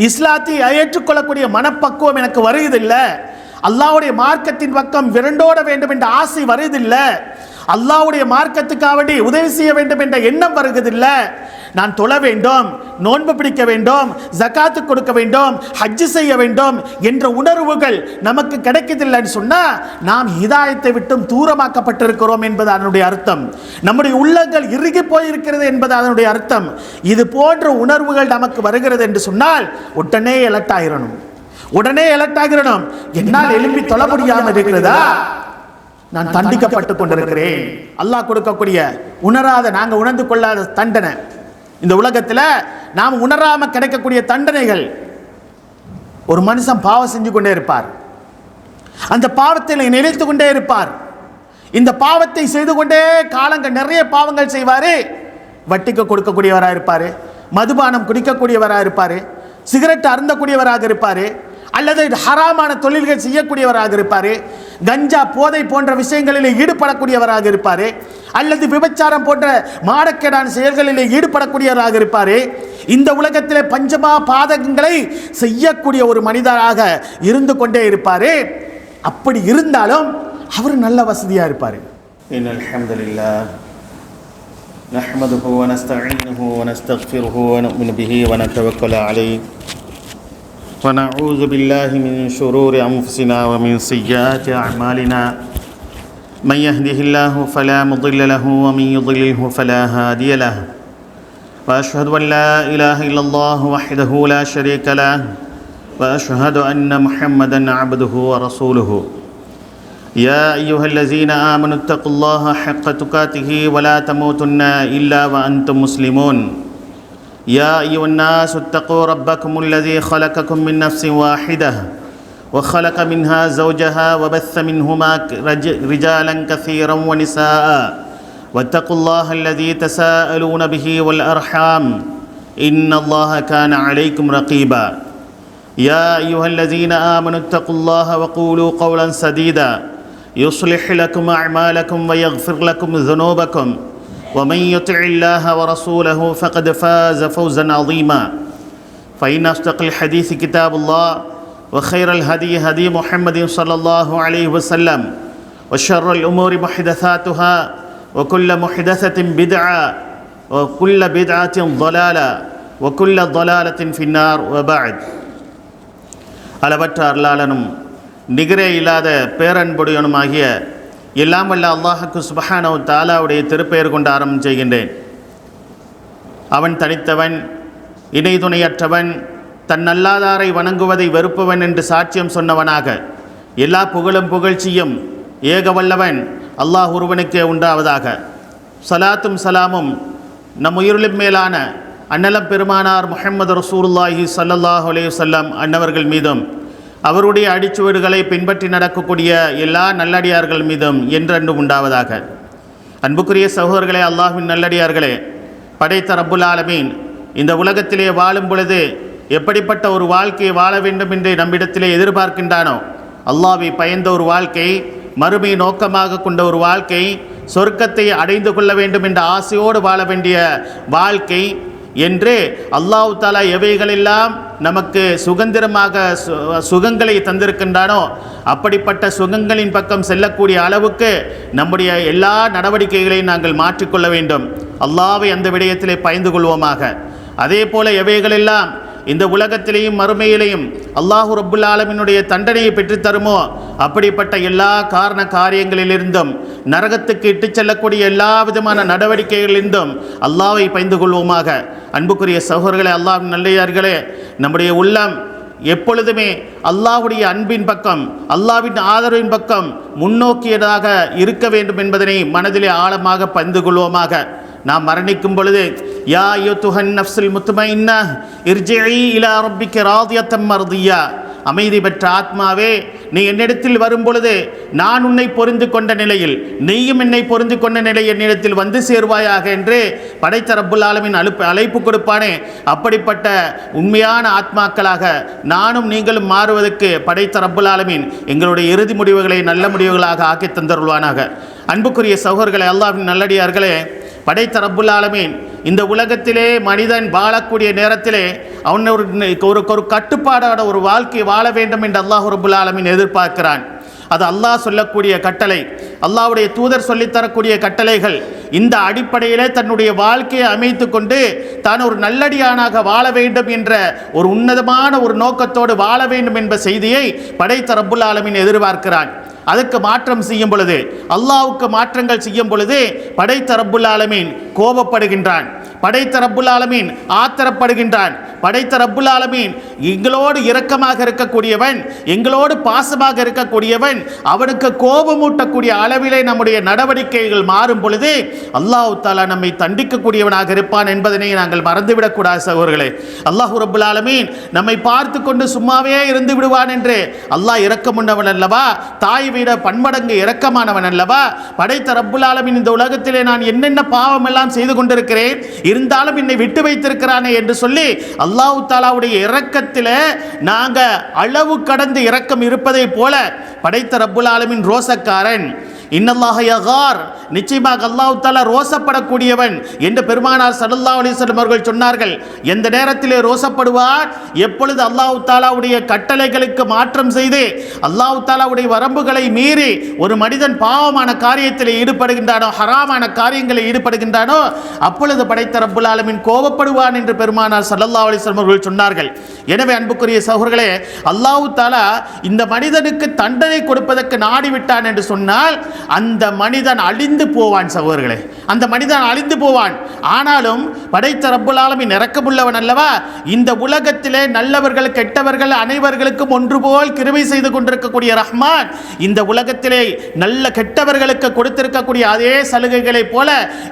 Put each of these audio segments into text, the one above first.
இஸ்லாத்தை ஏற்றுக்கொள்ளக்கூடிய மனப்பக்குவம் எனக்கு வருவதில்லை. அல்லாஹ்வுடைய மார்க்கத்தின் பக்கம் விரண்டோட வேண்டும் என்ற ஆசை வருவதில்லை. அல்லாஹ்வுடைய மார்க்கத்துக்காக வேண்டி உதவி செய்ய வேண்டும் என்ற எண்ணம் வருவதில்லை. நான் தொழ வேண்டும், நோன்பு பிடிக்க வேண்டும், ஜகாத்து கொடுக்க வேண்டும், ஹஜ்ஜு செய்ய வேண்டும் என்ற உணர்வுகள் நமக்கு கிடைக்கதில்லைன்னு சொன்னால் நாம் ஹிதாயத்தை விட்டும் தூரமாக்கப்பட்டிருக்கிறோம் என்பது அதனுடைய அர்த்தம். நம்முடைய உள்ளங்கள் இறுகி போயிருக்கிறது என்பது அதனுடைய அர்த்தம். இது போன்ற உணர்வுகள் நமக்கு வருகிறது என்று சொன்னால் உடனே எலக்ட் ஆகிரணும். என்னால் எழுப்பி தொழ முடியாமல் இருக்கிறதா, நான் தண்டிக்கப்பட்டு கொண்டிருக்கிறேன். அல்லாஹ் கொடுக்கக்கூடிய உணராத, நாங்கள் உணர்ந்து கொள்ளாத தண்டனை, இந்த உலகத்தில் நாம் உணராம கிடைக்கக்கூடிய தண்டனைகள். ஒரு மனுஷன் பாவம் செஞ்சு கொண்டே இருப்பார், அந்த பாவத்தில் நினைத்து கொண்டே இருப்பார். இந்த பாவத்தை செய்து கொண்டே காலங்கள் நிறைய பாவங்கள் செய்வார். வட்டிக்கு கொடுக்கக்கூடியவராக இருப்பார், மதுபானம் குடிக்கக்கூடியவராக இருப்பார், சிகரெட் அருந்தக்கூடியவராக இருப்பார், அல்லது ஹராமான தொழில்கள் செய்யக்கூடியவராக இருப்பார், கஞ்சா போதை போன்ற விஷயங்களில் ஈடுபடக்கூடியவராக இருப்பார், அல்லது விபச்சாரம் போன்ற மாடக்கேடான செயல்களில் ஈடுபடக்கூடியவராக இருப்பார். இந்த உலகத்தில் பஞ்சமா பாதகங்களை செய்யக்கூடிய ஒரு மனிதராக இருந்து கொண்டே இருப்பார். அப்படி இருந்தாலும் அவர் நல்ல வசதியாக இருப்பார். அல்ஹம்துலில்லாஹ் நஹ்மதுஹு வ நஸ்தஈனுஹு வ நஸ்தக்ஃபிருஹு வ நு'மினு பிஹி வ நதவக்கலு அலைஹி ونعوذ بالله من شرور أنفسنا ومن سيئات أعمالنا من يهده الله فلا مضل له ومن يضلله فلا هادي له وأشهد أن لا إله إلا الله وحده لا شريك له وأشهد أن محمدا عبده ورسوله يا أيها الذين آمنوا اتقوا الله حق تقاته ولا تموتن إلا وأنتم مسلمون يا أيها الناس اتقوا ربكم الذي خلقكم من نفس واحدة وخلق منها زوجها وبث منهما رجالا كثيرا ونساء واتقوا الله الذي تساءلون به والأرحام إن الله كان عليكم رقيبا يا أيها الذين آمنوا اتقوا الله وقولوا قولا سديدا يصلح لكم أعمالكم ويغفر لكم ذنوبكم ومن يطع الله ورسوله فقد فاز فوزا عظيما فإن أصدق الحديث كتاب الله وخير الهدي هدي محمد صلى الله عليه وسلم وشر الأمور محدثاتها وكل محدثة بدعة وكل بدعة ضلالة وكل ضلالة في النار وبعد. அளவற்ற அருளாளனும் நிகரே இல்லாத பேரன்புடையனுமாகிய எல்லாம் வல்ல அல்லாஹுக்கு சுப்ஹானஹு வ தஆலாவுடைய திருப்பெயர் கொண்டு ஆரம்பம் செய்கின்றேன். அவன் தனித்தவன், இணை துணையற்றவன், தன் அல்லாதாரை வணங்குவதை வெறுப்பவன் என்று சாட்சியம் சொன்னவனாக எல்லா புகழும் புகழ்ச்சியும் ஏக வல்லவன் அல்லாஹ் ஒருவனுக்கே உண்டாவதாக. சலாத்தும் சலாமும் நம் உயிரிலும் மேலான அன்னலம் பெருமானார் முஹம்மது ரசூலுல்லாஹி ஸல்லல்லாஹு அலைஹி வஸல்லம் அன்னவர்கள் மீதும் அவருடைய அடிச்சுவடுகளை பின்பற்றி நடக்கக்கூடிய எல்லா நல்லடியார்கள் மீதும் என்றென்றும் உண்டாவதாக. அன்புக்குரிய சகோதரர்களே, அல்லாஹ்வின் நல்லடியார்களே, படைத்த ரப்புல் ஆலமீன் இந்த உலகத்திலே வாழும் பொழுது எப்படிப்பட்ட ஒரு வாழ்க்கையை வாழ வேண்டும் என்று நம்மிடத்திலே எதிர்பார்க்கின்றானோ, அல்லாஹ்வை பயந்த ஒரு வாழ்க்கை, மறுமை நோக்கமாக கொண்ட ஒரு வாழ்க்கை, சொர்க்கத்தை அடைந்து கொள்ள வேண்டும் என்ற ஆசையோடு வாழ வேண்டிய வாழ்க்கை என்று அல்லாஹ் தஆலா எவைகளெல்லாம் நமக்கு சுதந்திரமாக சுகங்களை தந்திருக்கின்றானோ அப்படிப்பட்ட சுகங்களின் பக்கம் செல்லக்கூடிய அளவுக்கு நம்முடைய எல்லா நடவடிக்கைகளையும் நாங்கள் மாற்றிக்கொள்ள வேண்டும். அல்லாஹ்வை அந்த விடயத்திலே பயந்து கொள்வோமாக. அதே போல எவைகளெல்லாம் இந்த உலகத்திலேயும் மறுமையிலேயும் அல்லாஹு ரப்புல் ஆலமீனுடைய தண்டனையை பெற்றுத்தருமோ அப்படிப்பட்ட எல்லா காரண காரியங்களிலிருந்தும் நரகத்துக்கு இட்டுச் செல்லக்கூடிய எல்லா விதமான நடவடிக்கைகளிலிருந்தும் அல்லாஹ்வை பயந்து கொள்வோமாக. அன்புக்குரிய சகோதரர்களே, அல்லாஹ்வின் நல்லடியார்களே, நம்முடைய உள்ளம் எப்பொழுதுமே அல்லாஹ்வுடைய அன்பின் பக்கம், அல்லாஹ்வின் ஆதரவின் பக்கம் முன்னோக்கியதாக இருக்க வேண்டும் என்பதனை மனதிலே ஆழமாக பதிந்து கொள்வோமாக. நாம் மரணிக்கும் பொழுது யா அய்யுஹன் நஃப்ஸுல் முத்மஇன்னா இர்ஜிஇ இலா ரப்பிக ராதியத்தம் மர்தியா, அமைதி பெற்ற ஆத்மாவே, நீ என்னிடத்தில் வரும் பொழுது நான் உன்னை பொருந்து கொண்ட நிலையில் நீயும் என்னை பொருந்து கொண்ட நிலை என்னிடத்தில் வந்து சேர்வாயாக என்று படைத்த ரப்புல் ஆலமீன் அழைப்பு கொடுப்பானே, அப்படிப்பட்ட உண்மையான ஆத்மாக்களாக நானும் நீங்களும் மாறுவதற்கு படைத்த ரப்புல் ஆலமீன் எங்களுடைய இறுதி முடிவுகளை நல்ல முடிவுகளாக ஆக்கி தந்தருள்வானாக. அன்புக்குரிய சகோதரர்களே, அல்லாஹ்வின் நல்லடியார்களே, படைத்த ரப்புல் ஆலமீன் இந்த உலகத்திலே மனிதன் வாழக்கூடிய நேரத்திலே அவன் ஒரு கட்டுப்பாடான ஒரு வாழ்க்கை வாழ வேண்டும் என்று அல்லாஹ் ரப்புல் ஆலமீன் எதிர்பார்க்கிறான். அது அல்லாஹ் சொல்லக்கூடிய கட்டளை, அல்லாஹ்வுடைய தூதர் சொல்லித்தரக்கூடிய கட்டளைகள். இந்த அடிப்படையிலே தன்னுடைய வாழ்க்கையை அமைத்து கொண்டு தான் ஒரு நல்லடியானாக வாழ வேண்டும் என்ற ஒரு உன்னதமான ஒரு நோக்கத்தோடு வாழ வேண்டும் என்ற செய்தியை படைத்த ரப்புல் ஆலமீன் எதிர்பார்க்கிறான். அதுக்கு மாற்றம் செய்யும் பொழுது, அல்லாஹ்வுக்கு மாற்றங்கள் செய்யும் பொழுது படைத்த ரப்புல் ஆலமீன் கோபப்படுகின்றான், படைத்த ரப்புல் ஆலமீன் ஆத்திரப்படுகின்றான். படைத்த ரப்புல் ஆலமீன் எங்களோடு இரக்கமாக இருக்கக்கூடியவன், எங்களோடு பாசமாக இருக்கக்கூடியவன், அவனுக்கு கோபமூட்டக்கூடிய அளவிலே நம்முடைய நடவடிக்கைகள் மாறும் பொழுது அல்லாஹ் தஆலா நம்மை தண்டிக்கக்கூடியவனாக இருப்பான் என்பதனை நாங்கள் மறந்துவிடக்கூடாது சகோதரர்களே. அல்லாஹ் ரப்புல் ஆலமீன் நம்மை பார்த்து கொண்டு சும்மாவே இருந்து விடுவான் என்று அல்லாஹ் இரக்கமுள்ளவன் அல்லவா, தாய் விட பன்மடங்கு இரக்கமானவன் அல்லவா. படைத்த ரப்புல் ஆலமீன் இந்த உலகத்திலே நான் என்னென்ன பாவம் எல்லாம் செய்து கொண்டிருக்கிறேன், இருந்தாலும் என்னை விட்டு வைத்திருக்கிறானே என்று சொல்லி அல்லாஹ் தஆலாவுடைய இரக்கத்திலே நாங்க அளவு கடந்து இரக்கம் இருப்பதை போல படைத்த ரப்புல் ஆலமீன் ரோசக்காரன். இன்னல்லாஹ யகார், நிச்சயமாக அல்லாஹ் தஆலா ரோசப்படக்கூடியவன் என்று பெருமானார் ஸல்லல்லாஹு அலைஹி வஸல்லம் அவர்கள் சொன்னார்கள். எந்த நேரத்திலே ரோசப்படுவார்? எப்பொழுது அல்லாஹ் தஆலாவுடைய கட்டளைகளுக்கு மாற்றம் செய்து அல்லாஹ் தஆலாவுடைய வரம்புகளை மீறி ஒரு மனிதன் பாவமான காரியத்தில் ஈடுபடுகின்றானோ, ஹராமான காரியங்களில் ஈடுபடுகின்றானோ, அப்பொழுது படைத்த ரப்புல் ஆலமீன் கோபப்படுவான் என்று பெருமானார் ஸல்லல்லாஹு அலைஹி வஸல்லம் அவர்கள் சொன்னார்கள். எனவே அன்புக்குரிய சகோதரர்களே, அல்லாஹ் தஆலா இந்த மனிதனுக்கு தண்டனை கொடுப்பதற்கு நாடிவிட்டான் என்று சொன்னால் அந்த மனிதன் அழிந்து போவான் சகோதரர்களே, அந்த மனிதன் அழிந்து போவான். ஆனாலும் படைத்த ரப்புல் ஆலமீன் இரக்கமுள்ளவன் அல்லவா. இந்த உலகத்திலே நல்லவர்கள் கெட்டவர்கள் அனைவர்களுக்கும் ஒன்று போல் கிருபை செய்து கொண்டிருக்கக்கூடிய ரஹ்மான் இந்த உலகத்திலே நல்ல கெட்டவர்களுக்கு கொடுத்திருக்கக்கூடிய அதே சலுகைகளைப் போல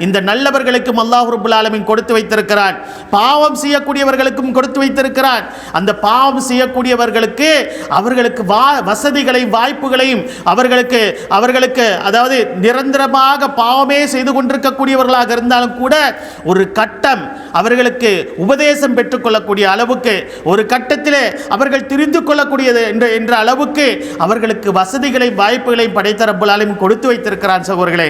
இந்த நல்லவர்களுக்கும் அல்லாஹ் ரப்புல் ஆலமீன் கொடுத்து வைத்திருக்கிறான். பாவம் செய்யக்கூடியவர்களுக்கும் கொடுத்து வைத்திருக்கிறான். அந்த பாவம் செய்யக்கூடியவர்களுக்கு அவர்களுக்கு வசதிகளையும் வாய்ப்புகளையும் அவர்களுக்கு அதாவது நிரந்தரமாக பாவமே செய்து கொண்டிருக்கக்கூடியவர்களாக இருந்தாலும் கூட ஒரு கட்டம் அவர்களுக்கு உபதேசம் பெற்றுக்கொள்ளக்கூடிய அளவுக்கு, ஒரு கட்டத்திலே அவர்கள் தெரிந்து கொள்ளக்கூடியது என்ற அளவுக்கு அவர்களுக்கு வசதிகளை வாய்ப்புகளை படைத்த ரப்புல் ஆலமீன் கொடுத்து வைத்திருக்கிறான் சகோதரர்களே.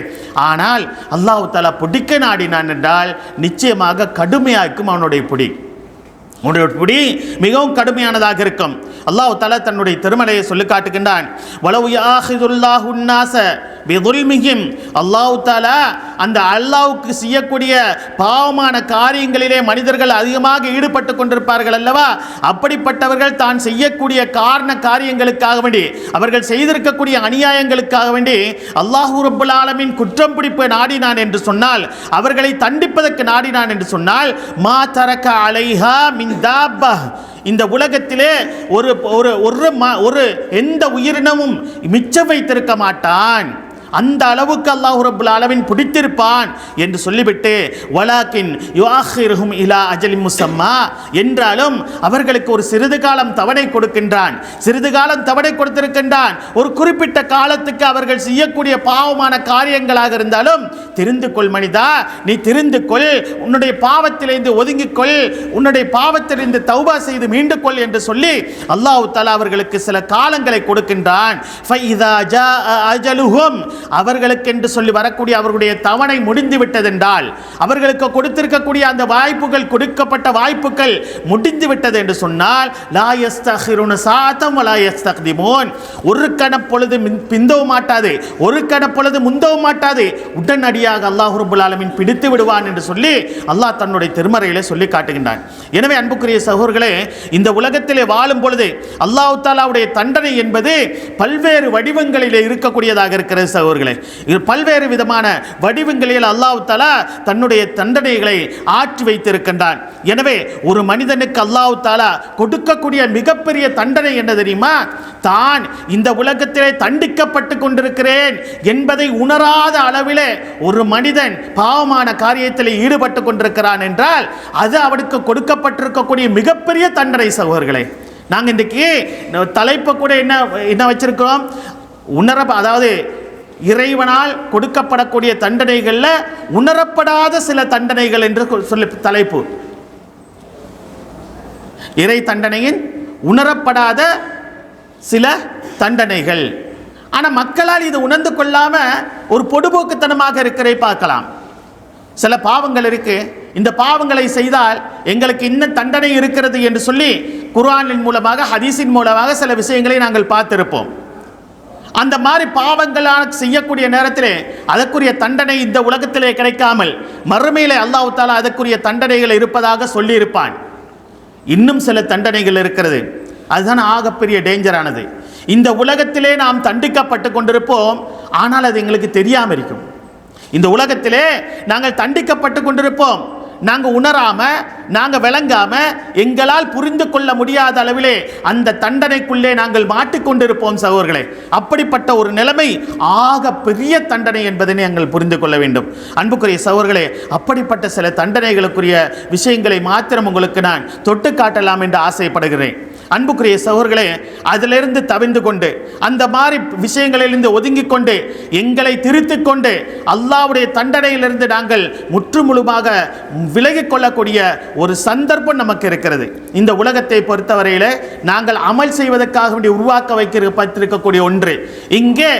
ஆனால் அல்லாஹ் தஆலா பிடிக்க நாடினான் என்றால் நிச்சயமாக கடுமையாக்கும் அவனுடைய பிடி மிகவும் கடுமையானதாக இருக்கும். அல்லாஹ் தஆலா தன்னுடைய திருமலையை சொல்லி காட்டுகின்றான். வலவ் யாஹிதுல்லாஹு الناس بظلمهم, அல்லாஹ் தஆலா அந்த அல்லாஹ்வுக்கு செய்யக்கூடிய பாவமான காரியங்களிலே மனிதர்கள் அதிகமாக ஈடுபட்டு கொண்டிருப்பார்கள் அல்லவா. அப்படிப்பட்டவர்கள் தான் செய்யக்கூடிய காரியங்களுக்காக வேண்டி, அவர்கள் செய்திருக்கக்கூடிய அநியாயங்களுக்காக வேண்டி அல்லாஹ் ரப்புல் ஆலமீன் குற்றம் பிடிப்பு நாடினான் என்று சொன்னால், அவர்களை தண்டிப்பதற்கு நாடினான் என்று சொன்னால், மா தரக அலைஹா மின் தாப்பா, இந்த உலகத்திலே ஒரு எந்த உயிரினமும் மிச்சம் வைத்திருக்க மாட்டான். அந்த அளவுக்கு அல்லாஹ் ரப்புல் ஆலமீன் பிடித்திருப்பான் என்று சொல்லிவிட்டு வலாக்கின் யுஆஹிருஹும் இலா அஜலின் முஸம்மா, என்றாலும் அவர்களுக்கு ஒரு சிறிது காலம் தவணை கொடுக்கின்றான். சிறிது காலம் தவணை கொடுத்திருக்கின்றான். ஒரு குறிப்பிட்ட காலத்துக்கு அவர்கள் செய்யக்கூடிய பாவமான காரியங்களாக இருந்தாலும் திரிந்து கொள் மனிதா, நீ திரிந்து கொள், உன்னுடைய பாவத்திலிருந்து ஒதுங்கிக்கொள், உன்னுடைய பாவத்திலிருந்து தௌபா செய்து மீண்டு கொள் என்று சொல்லி அல்லாஹ் தஆலா அவர்களுக்கு சில காலங்களை கொடுக்கின்றான். ஃபைதா ஜாஅ அஜலுஹும், அவர்களுக்கு என்று சொல்லி வரக்கூடிய அவர்களுடைய தவணை முடிந்து விட்டதென்றால், அவர்களுக்கு கொடுத்திருக்கக்கூடிய அந்த வாய்ப்புகள், கொடுக்கப்பட்ட வாய்ப்புகள் முடிந்து விட்டது என்று சொன்னால், லா யஸ்தகிருன சாதம் வலா யஸ்தக்திமூன், ஒரு கணப்பொழுது பிந்தவும் மாட்டாது, ஒரு கணப்பொழுது முந்தவும் மாட்டாது, உடனடியாக அல்லாஹ் ரப்புல் ஆலமீன் பிடித்து விடுவான் என்று சொல்லி அல்லாஹ் தன்னுடைய திருமறையிலே சொல்லி காட்டுகின்றான். எனவே அன்புக்குரிய சகோதரர்களே, இந்த உலகத்திலே வாழும் பொழுது அல்லாஹ் தஆலாவுடைய தண்டனை என்பது பல்வேறு வடிவங்களிலே இருக்கக்கூடியதாக இருக்கிறது சகோதரர்களே. பல்வேறு விதமான வடிவங்களில் அல்லாஹ் தஆலா தன்னுடைய தண்டனைகளை ஆற்றி வைத்திருக்கின்றான். எனவே ஒரு மனிதனுக்கு அல்லாஹ் தஆலா கொடுக்கக்கூடிய மிகப்பெரிய தண்டனை என்ன தெரியுமா? தான் இந்த உலகத்திலே தண்டிக்கப்பட்டு கொண்டிருக்கிறேன் என்பதை உணராத அளவிலே ஒரு மனிதன் பாவமான காரியத்தில் ஈடுபட்டு கொண்டிருக்கிறான் என்றால் அது அவனுக்கு கொடுக்கப்பட்டிருக்கக்கூடிய மிகப்பெரிய தண்டனை சகோதரர்களே. நாங்கள் இன்றைக்கு தலைப்பை கூட என்ன வச்சிருக்கிறோம்? அதாவது இறைவனால் கொடுக்கப்படக்கூடிய தண்டனைகளில் உணரப்படாத சில தண்டனைகள் என்று சொல்லி தலைப்பு. இறை தண்டனையின் உணரப்படாத சில தண்டனைகள். ஆனால் மக்களால் இது உணர்ந்து கொள்ளாமல் ஒரு பொடுபோக்குத்தனமாக இருக்கிறதை பார்க்கலாம். சில பாவங்கள் இருக்கு, இந்த பாவங்களை செய்தால் எங்களுக்கு இன்னும் தண்டனை இருக்கிறது என்று சொல்லி குர்ஆனின் மூலமாக ஹதீஸின் மூலமாக சில விஷயங்களை நாங்கள் பார்த்திருப்போம். அந்த மாதிரி பாவங்களான செய்யக்கூடிய நேரத்திலே அதற்குரிய தண்டனை இந்த உலகத்திலே கிடைக்காமல் மறுமையிலே அல்லாஹ் தஆலா அதற்குரிய தண்டனைகள் இருப்பதாக சொல்லியிருப்பான். இன்னும் சில தண்டனைகள் இருக்கிறது, அதுதான் ஆகப்பெரிய டேஞ்சரானது. இந்த உலகத்திலே நாம் தண்டிக்கப்பட்டு கொண்டிருப்போம், ஆனால் அது எங்களுக்கு தெரியாமல் இருக்கும். இந்த உலகத்திலே நாங்கள் தண்டிக்கப்பட்டு கொண்டிருப்போம், நாங்கள் உணராம, நாங்கள் விளங்காம, எங்களால் புரிந்து கொள்ள முடியாத அளவிலே அந்த தண்டனைக்குள்ளே நாங்கள் மாட்டிக்கொண்டிருப்போம் சகோதரர்களே. அப்படிப்பட்ட ஒரு நிலைமை ஆக பெரிய தண்டனை என்பதை நாங்கள் புரிந்து கொள்ள வேண்டும். அன்புக்குரிய சகோதரர்களே, அப்படிப்பட்ட சில தண்டனைகளுக்குரிய விஷயங்களை மாத்திரம் உங்களுக்கு நான் தொட்டு காட்டலாம் என்று ஆசைப்படுகிறேன். அன்புக்குரிய சகோதரர்களே, அதிலிருந்து தவிர்ந்து கொண்டு, அந்த மாதிரி விஷயங்களிலிருந்து ஒதுங்கி கொண்டு, எங்களை திருத்திக் கொண்டு அல்லாஹ்வுடைய தண்டனையிலிருந்து நாங்கள் முற்றுமுழுமாக விலகிக் கொள்ளக்கூடிய ஒரு சந்தர்ப்பம் நமக்கு இருக்கிறது. இந்த உலகத்தை பொறுத்தவரையில் நாங்கள் அமல் செய்வதற்காக வேண்டி உருவாக்க வைக்கப்பட்டிருக்கக்கூடிய ஒன்று. இங்கே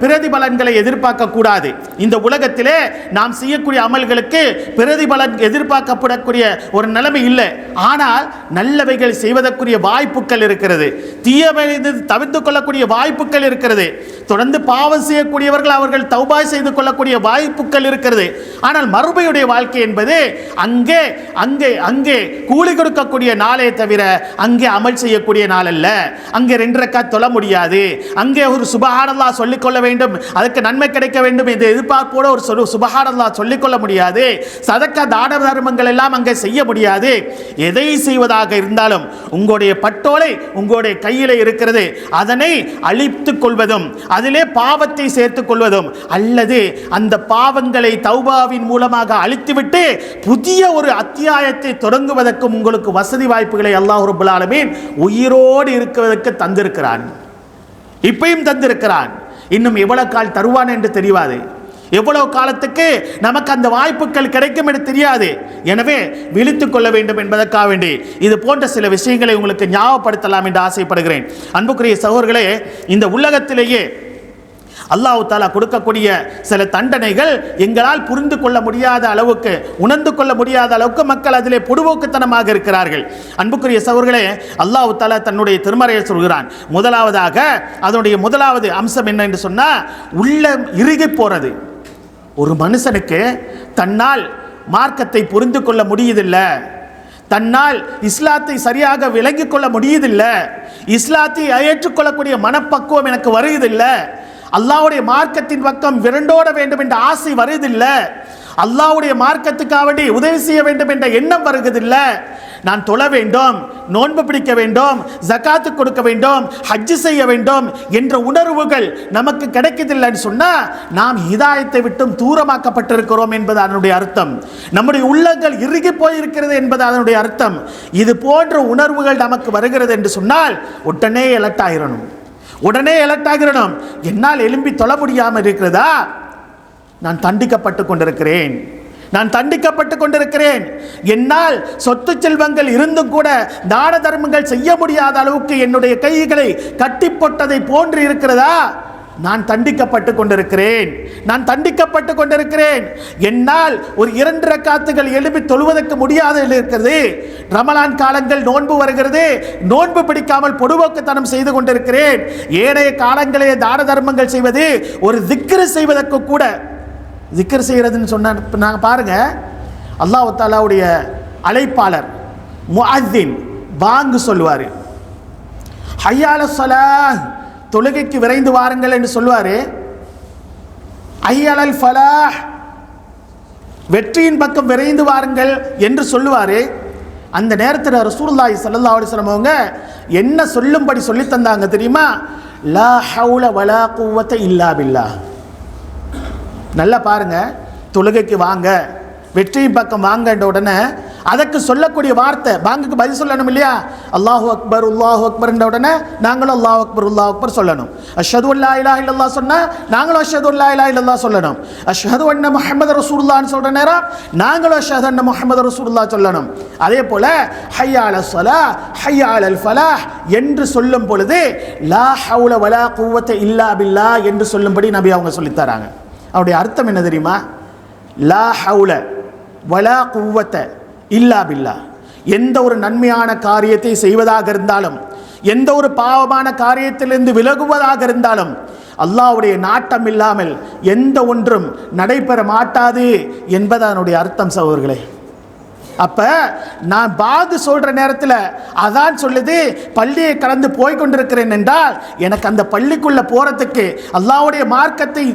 பிரதிபலன்களை எதிர்பார்க்க கூடாது. இந்த உலகத்திலே நாம் செய்யக்கூடிய அமல்களுக்கு பிரதிபலன் எதிர்பார்க்கப்படக்கூடிய ஒரு நிலைமை இல்லை. ஆனால் நல்லவைகள் செய்வதற்குரிய வாய்ப்புகள் இருக்கிறது, தீயவையிலிருந்து தவிர்த்து கொள்ளக்கூடிய வாய்ப்புகள் இருக்கிறது. தொடர்ந்து பாவம் செய்யக்கூடியவர்கள் அவர்கள் தௌபா செய்து கொள்ளக்கூடிய வாய்ப்புகள் இருக்கிறது. ஆனால் மறுமையுடைய வாழ்க்கை என்பது அங்கே அங்கே அங்கே கூலி கொடுக்கக்கூடிய நாளே தவிர அங்கே அமல் செய்யக்கூடிய நாள் அல்ல. அங்கே 2 ரக்காத் தொழ முடியாது, அங்கே ஒரு சுபஹானல்லாஹ் சொல்லிக்கொள்ள வேண்டும், அதுக்கு நன்மை கிடைக்க வேண்டும் என்று எதிர்பார்ப்போட ஒரு சுபஹானல்லாஹ் சொல்லிக்கொள்ள முடியாது. சதக்கா தான தர்மங்கள் எல்லாம் அங்கே செய்ய முடியாது. எதை செய்வதாக இருந்தாலும் உங்களுடைய பட்டோலை உங்களுடைய கையில் இருக்கிறது, அதனை அழித்துக் கொள்வதும் அதிலே பாவத்தை சேர்த்துக் கொள்வதும், அல்லது அந்த பாவங்களை தௌபாவின் மூலமாக அழித்துவிட்டு புதிய ஒரு அத்தியாயத்தை தொடங்குவதற்கும் உங்களுக்கு வசதி வாய்ப்புகளை அல்லாஹ் ரப்பல் ஆலமீன் உயிரோடு இருக்கிறதற்கு தந்திருக்கிறான். இப்பயும் தந்திருக்கிறான். இன்னும் எவ்வளவு கால் தருவான் என்று தெரியாது, எவ்வளவு காலத்துக்கு நமக்கு அந்த வாய்ப்புகள் கிடைக்கும் என்று தெரியாது. எனவே விழித்துக் கொள்ள வேண்டும் என்பதற்காக வேண்டி இது போன்ற சில விஷயங்களை உங்களுக்கு ஞாபகப்படுத்தலாம் என்று ஆசைப்படுகிறேன். அன்புக்குரிய சகோதரர்களே, இந்த உலகத்திலேயே அல்லாஹ் தஆலா கொடுக்கக்கூடிய சில தண்டனைகள் எங்களால் புரிந்து கொள்ள முடியாத அளவுக்கு, உணர்ந்து கொள்ள முடியாத அளவுக்கு மக்கள் அதிலே பொடுபோக்குத்தனமாக இருக்கிறார்கள். அன்புக்குரிய சகோதரர்களே, அல்லாஹ் தஆலா தன்னுடைய திருமறையில் சொல்கிறான். முதலாவதாக அதனுடைய முதலாவது அம்சம் என்ன என்று சொன்னால், உள்ளம் இறுகி போறது. ஒரு மனுஷனுக்கு தன்னால் மார்க்கத்தை புரிந்து கொள்ள முடியுதில்லை, தன்னால் இஸ்லாத்தை சரியாக விளங்கிக் கொள்ள முடியுதில்லை, இஸ்லாத்தை ஏற்றுக்கொள்ளக்கூடிய மனப்பக்குவம் எனக்கு வருவதில்லை, அல்லாஹ்வுடைய மார்க்கத்தின் பக்கம் விரண்டோட வேண்டும் என்ற ஆசை வருவதில்லை, அல்லாஹ்வுடைய மார்க்கத்துக்காக வேண்டி உதவி செய்ய வேண்டும் என்ற எண்ணம் வருவதில்லை, நான் தொழ வேண்டும், நோன்பு பிடிக்க வேண்டும், ஜகாத்து கொடுக்க வேண்டும், ஹஜ்ஜு செய்ய வேண்டும் என்ற உணர்வுகள் நமக்கு கிடைக்கவில்லைன்னு சொன்னால் நாம் ஹிதாயத்தை விட்டும் தூரமாக்கப்பட்டிருக்கிறோம் என்பது அதனுடைய அர்த்தம். நம்முடைய உள்ளங்கள் இறுகி போயிருக்கிறது என்பது அதனுடைய அர்த்தம். இது போன்ற உணர்வுகள் நமக்கு வருகிறது என்று சொன்னால் உடனே எலக்ட் ஆகிடணும், உடனே எலக்ட் ஆகிடணும். என்னால் எழும்பி தொழ முடியாமல் இருக்கிறதா? நான் தண்டிக்கப்பட்டு கொண்டிருக்கிறேன், நான் தண்டிக்கப்பட்டு கொண்டிருக்கிறேன். என்னால் சொத்து செல்வங்கள் இருந்தும் கூட தான தர்மங்கள் செய்ய முடியாத அளவுக்கு என்னுடைய கைகளை கட்டி போட்டதை போன்று இருக்கிறதா? நான் தண்டிக்கப்பட்டு கொண்டிருக்கிறேன், நான் தண்டிக்கப்பட்டு கொண்டிருக்கிறேன். என்னால் ஒரு 2 ரக்காத்துகள் எழுப்பி தொழுவதற்கு முடியாத இருக்கிறது. ரமலான் காலங்கள் நோன்பு வருகிறது, நோன்பு பிடிக்காமல் பொடுபோக்குத்தனம் செய்து கொண்டிருக்கிறேன். ஏனைய காலங்களே தான தர்மங்கள் செய்வது, ஒரு திக்ரு செய்வதற்கு கூட, திக்ர் செய்கிறதுன்னு சொன்ன நாங்கள் பாருங்கள், அல்லாஹ் தஆலாவுடைய அழைப்பாளர் முஅத்தின் பாங்கு சொல்லுவார், ஹய்யா அலஸ் ஸலாஹ், தொழுகைக்கு விரைந்து வாருங்கள் என்று சொல்லுவார், ஹய்யா அலல் ஃபலாஹ், வெற்றியின் பக்கம் விரைந்து வாருங்கள் என்று சொல்லுவார். அந்த நேரத்தில் ரசூலுல்லாஹி ஸல்லல்லாஹு அலைஹி வஸல்லம் அவங்க என்ன சொல்லும்படி சொல்லி தந்தாங்க தெரியுமா? லா ஹவுல வலா குவத இல்லா பில்லாஹ். நல்லா பாருங்க, தொழுகைக்கு வாங்க, வெற்றியின் பக்கம் வாங்கன்ற உடனே அதற்கு சொல்லக்கூடிய வார்த்தை, பாங்குக்கு பதில் சொல்லணும் இல்லையா? அல்லாஹு அக்பர் அல்லாஹு அக்பர் என்ற உடனே நாங்களும் அல்லாஹு அக்பர் அல்லாஹு அக்பர் சொல்லணும். அஷ்ஹது அல்லா இலாஹ இல்லல்லாஹ் சொன்னால் நாங்களும் அஷ்ஹது அல்லா இலாஹ இல்லல்லாஹ் சொல்லணும். அஷ்ஹது அன்ன முஹம்மது ரசூலுல்லாஹ்னு சொல்கிற நேரம் நாங்களும் அஷ்ஹது அன்ன முஹம்மது ரசூலுல்லாஹ் சொல்லணும். அதே போல் ஹய்யா அலஸ் ஸலாஹ் ஹய்யா அலல் ஃபலாஹ் என்று சொல்லும் பொழுது லா ஹவுல வலா குவத இல்லா பில்லாஹ் என்று சொல்லும்படி நபி அவங்க சொல்லித்தராங்க. அவருடைய அர்த்தம் என்ன தெரியுமா? லா ஹவுல வலா குவத்த இல்லா பில்லா. எந்த ஒரு நன்மையான காரியத்தை செய்வதாக இருந்தாலும், எந்த ஒரு பாவமான காரியத்திலிருந்து விலகுவதாக இருந்தாலும், அல்லாஹ்வுடைய நாட்டம் இல்லாமல் எந்த ஒன்றும் நடைபெற மாட்டாது என்பது அதனுடைய அர்த்தம் சகோதரர்களே. அப்ப நான் பாது சொல்ற நேரத்தில் அதான் சொல்லுது, பள்ளியை கடந்து போய் கொண்டிருக்கிறேன் என்றால் எனக்கு அந்த பள்ளிக்குள்ள போறதுக்கு, அல்லாஹ்வுடைய மார்க்கத்தை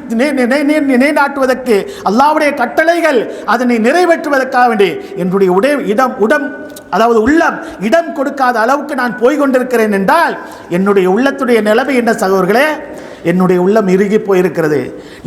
நிலைநாட்டுவதற்கு, அல்லாஹ்வுடைய கட்டளைகள் அதனை நிறைவேற்றுவதற்காக வேண்டி என்னுடைய அதாவது உள்ளம் இடம் கொடுக்காத அளவுக்கு நான் போய் கொண்டிருக்கிறேன் என்றால் என்னுடைய உள்ளத்துடைய நிலைமை என்ன சகோதரர்களே? என்னுடைய உள்ளம் இறுகி போயிருக்கிறது.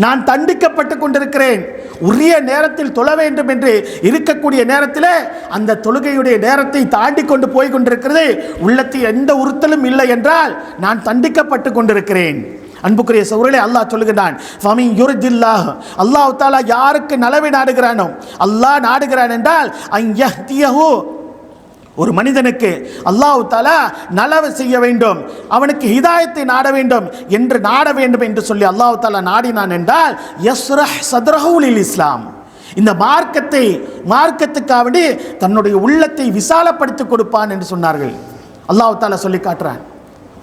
நான் தண்டிக்கப்பட்டு கொண்டிருக்கிறேன். உரிய நேரத்தில் தொழ வேண்டும் என்று இருக்கக்கூடிய நேரத்தில் அந்த தொழுகையுடைய நேரத்தை தாண்டி கொண்டு போய் கொண்டிருக்கிறது. உள்ளத்தில் எந்த உறுத்தலும் இல்லை என்றால் நான் தண்டிக்கப்பட்டு கொண்டிருக்கிறேன். அன்புக்குரிய சகோதரர்களே, அல்லாஹ் சொல்லுகிறான், ஃபமின் யுரிதில்லாஹ், அல்லாஹ் தஆலா யாருக்கு நலவை நாடுகிறானோ, அல்லாஹ் நாடுகிறான் என்றால் அன்யஹ்தியஹு, ஒரு மனிதனுக்கு அல்லாஹ் தஆலா நலவு செய்ய வேண்டும், அவனுக்கு ஹிதாயத்தை நாட வேண்டும் என்று சொல்லி அல்லாஹ் தஆலா நாடினான் என்றால் யஸ்ரஹ் ஸத்ரஹு லில் இஸ்லாம், இந்த மார்க்கத்துக்காக வேண்டி தன்னுடைய உள்ளத்தை விசாலப்படுத்தி கொடுப்பான் என்று சொன்னார்கள். அல்லாஹ் தஆலா சொல்லி காட்டுறான்,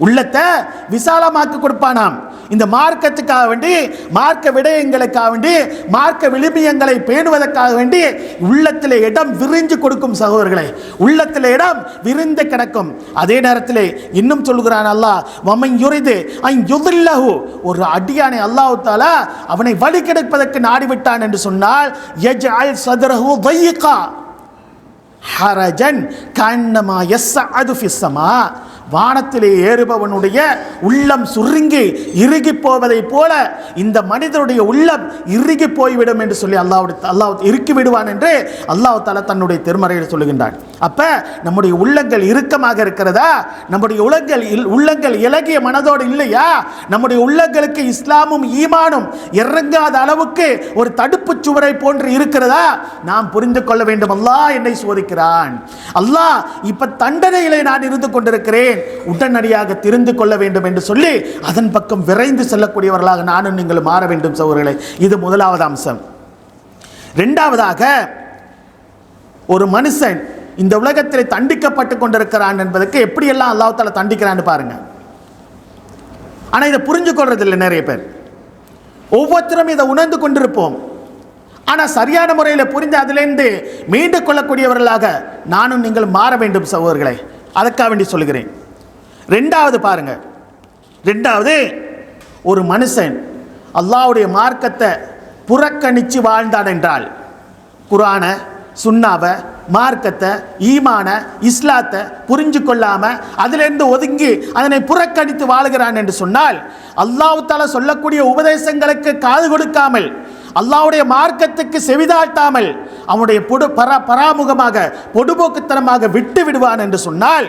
உள்ளத்தை விசாலமாக்கி கொடுப்பானாம். இந்த மார்க்கத்துக்காக வேண்டி, மார்க்க விடயங்களுக்காக வேண்டி, மார்க்க விழுமியங்களை பேணுவதற்காக வேண்டி உள்ளத்தில் இடம் விரிஞ்சு கொடுக்கும் சகோதரர்களே. உள்ளத்தில் இடம் விரிந்து கிடக்கும். அதே நேரத்தில் இன்னும் சொல்கிறான் அல்லாஹ், வமன் யுரிது அன் யுதில்லஹு, ஒரு அடியானை அல்லாஹ் தஆலா அவனை வழி கெடுப்பதற்கு நாடிவிட்டான் என்று சொன்னால் யஜ்அல் ஸத்ரஹு ضيقا ஹரஜன் கன்னமா யஸ்அது ஃபிஸ் ஸமா, வானத்திலே ஏறுபவனுடைய உள்ளம் சுருங்கி இறுகி போவதை போல இந்த மனிதனுடைய உள்ளம் இறுகி போய்விடும் என்று சொல்லி அல்லாஹ் இறுக்கி விடுவான் என்று அல்லாஹ் தஆலா தன்னுடைய திருமறையில் சொல்லுகின்றான். அப்ப நம்முடைய உள்ளங்கள் இறுக்கமாக இருக்கிறதா? நம்முடைய உள்ளங்கள் இலகிய மனதோடு இல்லையா? நம்முடைய உள்ளங்களுக்கு இஸ்லாமும் ஈமானும் இறங்காத அளவுக்கு ஒரு தடுப்பு சுவரை போன்று இருக்கிறதா? நாம் புரிந்து கொள்ள வேண்டும், அல்லாஹ் என்னை சோதிக்கிறான், அல்லாஹ் இப்ப தண்டனையிலே நான் இருந்து கொண்டிருக்கிறேன், உடனடியாக திரிந்து கொள்ள வேண்டும் என்று சொல்லி அதன் பக்கம் விரைந்து செல்லக்கூடியவர்களாக நானும் நீங்கள் மாற வேண்டும் சகோதரர்களே. இது முதலாவது அம்சம். இரண்டாவதாக, ஒரு மனுஷன் இந்த உலகத்தில் தண்டிக்கப்பட்டு கொண்டிருக்கிறான் என்பதற்கு எப்படியெல்லாம் அல்லாஹ் தஆலா தண்டிக்கிறான்னு பாருங்க. ஆனா இதை புரிஞ்சு கொள்றதில்லை நிறைய பேர். ஒவ்வொருத்தரும் இதை உணர்ந்து கொண்டிருப்போம், ஆனால் சரியான முறையில் புரிந்து அதிலிருந்து மீண்டு கொள்ளக்கூடியவர்களாக நானும் நீங்கள் மாற வேண்டும் சகோதரர்களே. அதற்காக வேண்டி சொல்லுகிறேன். ரெண்டாவது பாருங்க, ரெண்டாவது, ஒரு மனுஷன் அல்லாஹ்வுடைய மார்க்கத்தை புறக்கணித்து வாழ்ந்தான் என்றால், குர்ஆனை, சுன்னாவை, மார்க்கத்தை, ஈமான, இஸ்லாத்தை புரிஞ்சு கொள்ளாம அதிலிருந்து ஒதுங்கி அதனை புறக்கணித்து வாழுகிறான் என்று சொன்னால், அல்லாஹ் தஆலா சொல்லக்கூடிய உபதேசங்களுக்கு காது கொடுக்காமல், அல்லாஹ்வுடைய மார்க்கத்துக்கு செவிதாட்டாமல் அவனுடைய பராமுகமாக பொடுபோக்குத்தனமாக விட்டு விடுவான் என்று சொன்னால்,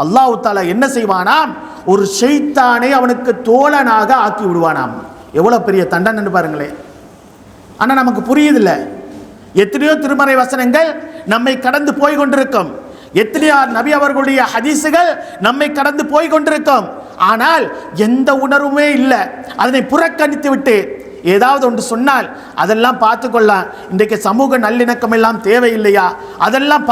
அல்லாஹ் தஆலா என்ன செய்வானாம்? ஒரு ஷைத்தானை அவனுக்கு தோழனாக ஆக்கி விடுவானாம். எவ்வளவு பெரிய தண்டனை பாருங்களேன். ஆனால் நமக்கு புரியுதில்ல. எத்தனையோ திருமறை வசனங்கள் நம்மை கடந்து போய் கொண்டிருக்கும், எத்தனையோ நபி அவர்களுடைய ஹதீசுகள் நம்மை கடந்து போய் கொண்டிருக்கும். ஆனால் எந்த உணர்வுமே இல்லை. அதனை புறக்கணித்து விட்டு ஏதாவது ஒன்று சொன்னால் அதெல்லாம் பார்த்துக்கொள்ளலாம், இன்றைக்கு சமூக நல்லிணக்கம் எல்லாம் தேவையில்லையா, அதெல்லாம்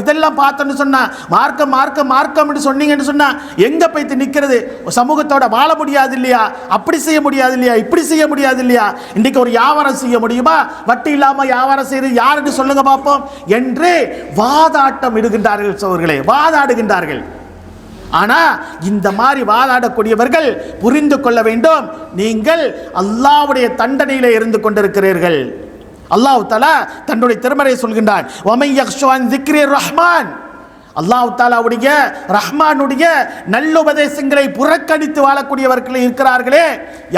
இதெல்லாம் பார்த்தோன்னு சொன்னால் மார்க்கம் மார்க்கம் மார்க்கம் என்று சொன்னீங்கன்னு சொன்னால் எங்கே போய்த்து நிற்கிறது? சமூகத்தோட வாழ முடியாது இல்லையா? அப்படி செய்ய முடியாது இல்லையா? இப்படி செய்ய முடியாது இல்லையா? இன்றைக்கு ஒரு வியாபாரம் செய்ய முடியுமா? வட்டி இல்லாமல் வியாபாரம் செய்கிறது யாருன்னு சொல்லுங்க பார்ப்போம் என்று வாதாட்டம் இடுகின்றார்கள் சகோதரர்களே, வாதாடுகின்றார்கள். ஆனால் இந்த மாதிரி வாதாடக்கூடியவர்கள் புரிந்து கொள்ள வேண்டும், நீங்கள் அல்லாஹ்வுடைய தண்டனையிலே இருந்து கொண்டிருக்கிறீர்கள். அல்லாஹ் தஆலா தன்னுடைய திருமறையை சொல்கின்றான், வமை யக்ஷு அன் ذிக்ரி ரஹ்மான், அல்லாஹ் தஆலாவுடைய ரஹ்மானுடைய நல்லுபதேசங்களை புறக்கணித்து வாழக்கூடியவர்கள் இருக்கிறார்களே,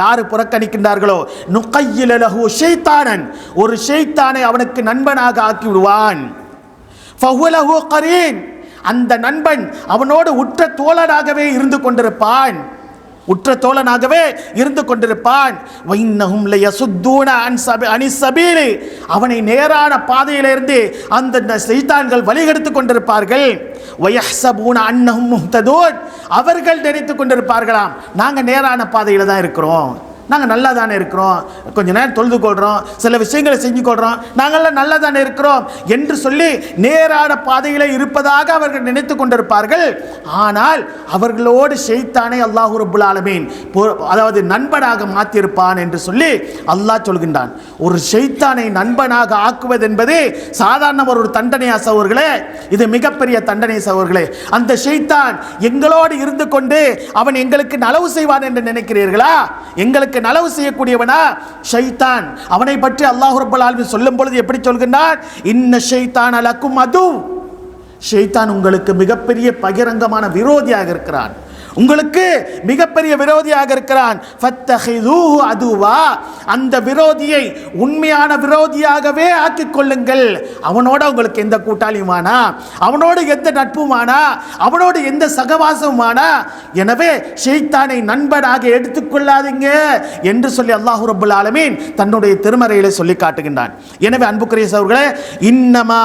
யார் புறக்கணிக்கின்றார்களோ நுகையில லஹு ஷைத்தானன், ஒரு ஷைத்தானை அவனுக்கு நண்பனாக ஆக்கி விடுவான். ஃபஹுவ லஹு கரீன், அந்த நண்பன் அவனோடு உற்ற தோழனாகவே இருந்து கொண்டிருப்பான், உற்ற தோழனாகவே இருந்து கொண்டிருப்பான். வைன்னஹும் லயசுத்தூன அனிஸ் சபீலி, அவனை நேரான பாதையிலிருந்து அந்த ஷைத்தான்கள் வழிகெடுத்து கொண்டிருப்பார்கள். வயஹ்சபூன அன்னஹும் முஹ்ததூன், அவர்கள் நினைத்து கொண்டிருப்பார்களாம் நாங்கள் நேரான பாதையில் தான் இருக்கிறோம். நாங்கள் நல்லா தானே இருக்கிறோம், கொஞ்ச நேரம் தொழுது கொள்கிறோம், சில விஷயங்களை செஞ்சு கொள்கிறோம், நாங்கள்லாம் நல்லா தானே இருக்கிறோம் என்று சொல்லி நேரான பாதையில் இருப்பதாக அவர்கள் நினைத்து கொண்டிருப்பார்கள். ஆனால் அவர்களோடு ஷைத்தானை அல்லாஹ் ரப்புல் ஆலமீன் அதாவது நண்பனாக மாற்றியிருப்பான் என்று சொல்லி அல்லாஹ் சொல்கின்றான். ஒரு ஷைத்தானை நண்பனாக ஆக்குவது என்பது சாதாரண ஒரு தண்டனையா சகோதரர்களே? இது மிகப்பெரிய தண்டனை சகோதரர்களே. அந்த ஷைத்தான் எங்களோடு இருந்து கொண்டு அவன் எங்களுக்கு நலவு செய்வான் என்று நினைக்கிறீர்களா? எங்களுக்கு நலவு செய்யக்கூடியவனா ஷைத்தான்? அவனை பற்றி அல்லாஹ் ரப்பல் ஆலமீன் சொல்லும் பொழுது எப்படி சொல்கின்றான்? இன்ன ஷைத்தான் லக்கும் அது. ஷைத்தான் உங்களுக்கு மிகப்பெரிய பகிரங்கமான விரோதியாக இருக்கிறான், உங்களுக்கு மிகப்பெரிய விரோதியாக இருக்கிறான். ஃபத்தஹிதூஹு அதுவா. அந்த விரோதியை உண்மையான விரோதியாகவே ஆக்கிக் கொள்ளுங்கள். அவனோட உங்களுக்கு எந்த கூட்டாளியுமானா, அவனோடு எந்த நட்புமானா, அவனோடு எந்த சகவாசமுமானா. எனவே ஷைத்தானை நண்பனாக எடுத்துக்கொள்ளாதீங்க என்று சொல்லி அல்லாஹ் ரப்புல் ஆலமீன் தன்னுடைய திருமறையிலே சொல்லி காட்டுகின்றான். எனவே அன்புக்குரிய சகோதரர்களே, இன்னமா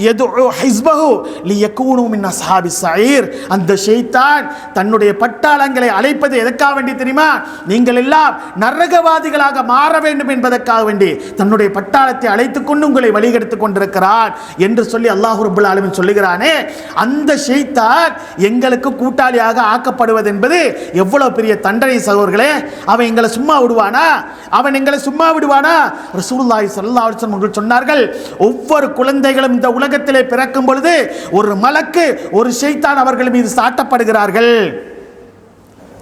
யதுஉ ஹிஸ்பஹு லியகூனு மின் அஸ்ஹாபிஸ் ஸஈர். அந்த ஷைத்தான் தன்னுடைய பட்டாளங்களை அழைப்பது எதற்காக வேண்டி தெரியுமா? நீங்கள் எல்லாம் நரகவாதிகளாக மாற வேண்டும் என்பதற்காக வேண்டி தன்னுடைய பட்டாளத்தை அழைத்துக் கொண்டு உங்களை வழிகெடுத்துக் கொண்டிருக்கிறான் என்று சொல்லி அல்லாஹ் ரப்புல் ஆலமீன் சொல்லுகிறானே. அந்த ஷைத்தான் எங்களுக்கு கூட்டாளியாக ஆக்கப்படுவது என்பது எவ்வளவு பெரிய தண்டனை சகோதரர்களே. அவன் எங்களை சும்மா விடுவானா? அவன் எங்களை சும்மா விடுவானா? ரசூலுல்லாஹி ஸல்லல்லாஹு அலைஹி வஸல்லம் சொன்னார்கள், ஒவ்வொரு குழந்தைகளும் இந்த உலகத்திலே பிறக்கும் பொழுது ஒரு மலக்கு, ஒரு ஷைத்தான் அவர்கள் மீது சாட்டப்படுகிறார்கள்.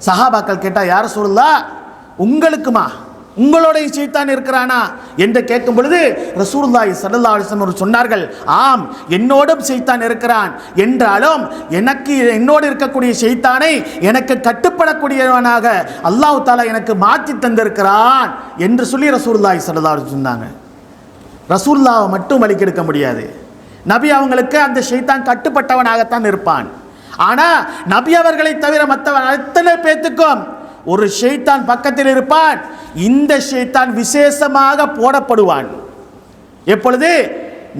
சஹாபாக்கள் கேட்டா, யார் ரசூலுல்லாஹ் உங்களுக்குமா, உங்களோட ஷைத்தான் இருக்கிறானா என்று கேட்கும் பொழுது ரசூலுல்லாஹி ஸல்லல்லாஹு அலைஹி வஸல்லம் சொன்னார்கள், ஆம் என்னோடும் ஷைத்தான் இருக்கிறான், என்றாலும் எனக்கு என்னோடு இருக்கக்கூடிய ஷைத்தானை எனக்கு கட்டுப்படக்கூடியவனாக அல்லாஹ் தஆலா எனக்கு மாற்றி தந்திருக்கிறான் என்று சொல்லி ரசூலுல்லாஹி ஸல்லல்லாஹு அலைஹி வஸல்லம் சொன்னாங்க. ரசூலுல்லாஹ்வை மட்டும் வழிகெடுக்க முடியாது, நபி அவங்களுக்கு அந்த ஷைத்தான் கட்டுப்பட்டவனாகத்தான் இருப்பான். ஆனா நபி அவர்களை தவிர மற்றவன் அத்தனை பேத்துக்கும் ஒரு ஷைத்தான் பக்கத்தில் இருப்பான். இந்த ஷைத்தான் விசேஷமாக போடப்படுவான். எப்பொழுது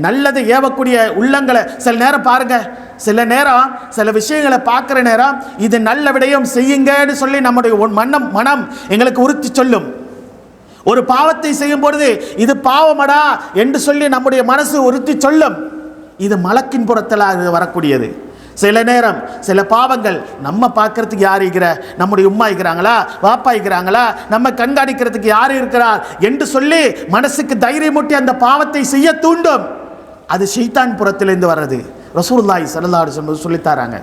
நல்லது ஏவக்கூடிய உள்ளங்களை சில நேரம் பாருங்க, சில நேரம் சில விஷயங்களை பார்க்குற நேரம் இது நல்ல விடயம் செய்யுங்கன்னு சொல்லி நம்முடைய மனம் எங்களுக்கு உறுத்தி சொல்லும். ஒரு பாவத்தை செய்யும் பொழுது இது பாவமடா என்று சொல்லி நம்முடைய மனசு உறுத்தி சொல்லும். இது மலக்கின் புறத்தில் வரக்கூடியது. சில நேரம் சில பாவங்கள் நம்ம பார்க்கறதுக்கு யார் இருக்கிற, நம்முடைய உம்மா இருக்கிறாங்களா, வாப்பா இருக்கிறாங்களா, நம்ம கண்காணிக்கிறதுக்கு யார் இருக்கிறார் என்று சொல்லி மனசுக்கு தைரியமூட்டி அந்த பாவத்தை செய்ய தூண்டும். அது ஷைத்தான் புறத்திலிருந்து வர்றது. ரசூலுல்லாஹி ஸல்லல்லாஹு அலைஹி வஸல்லம் சொல்லித்தாராங்க.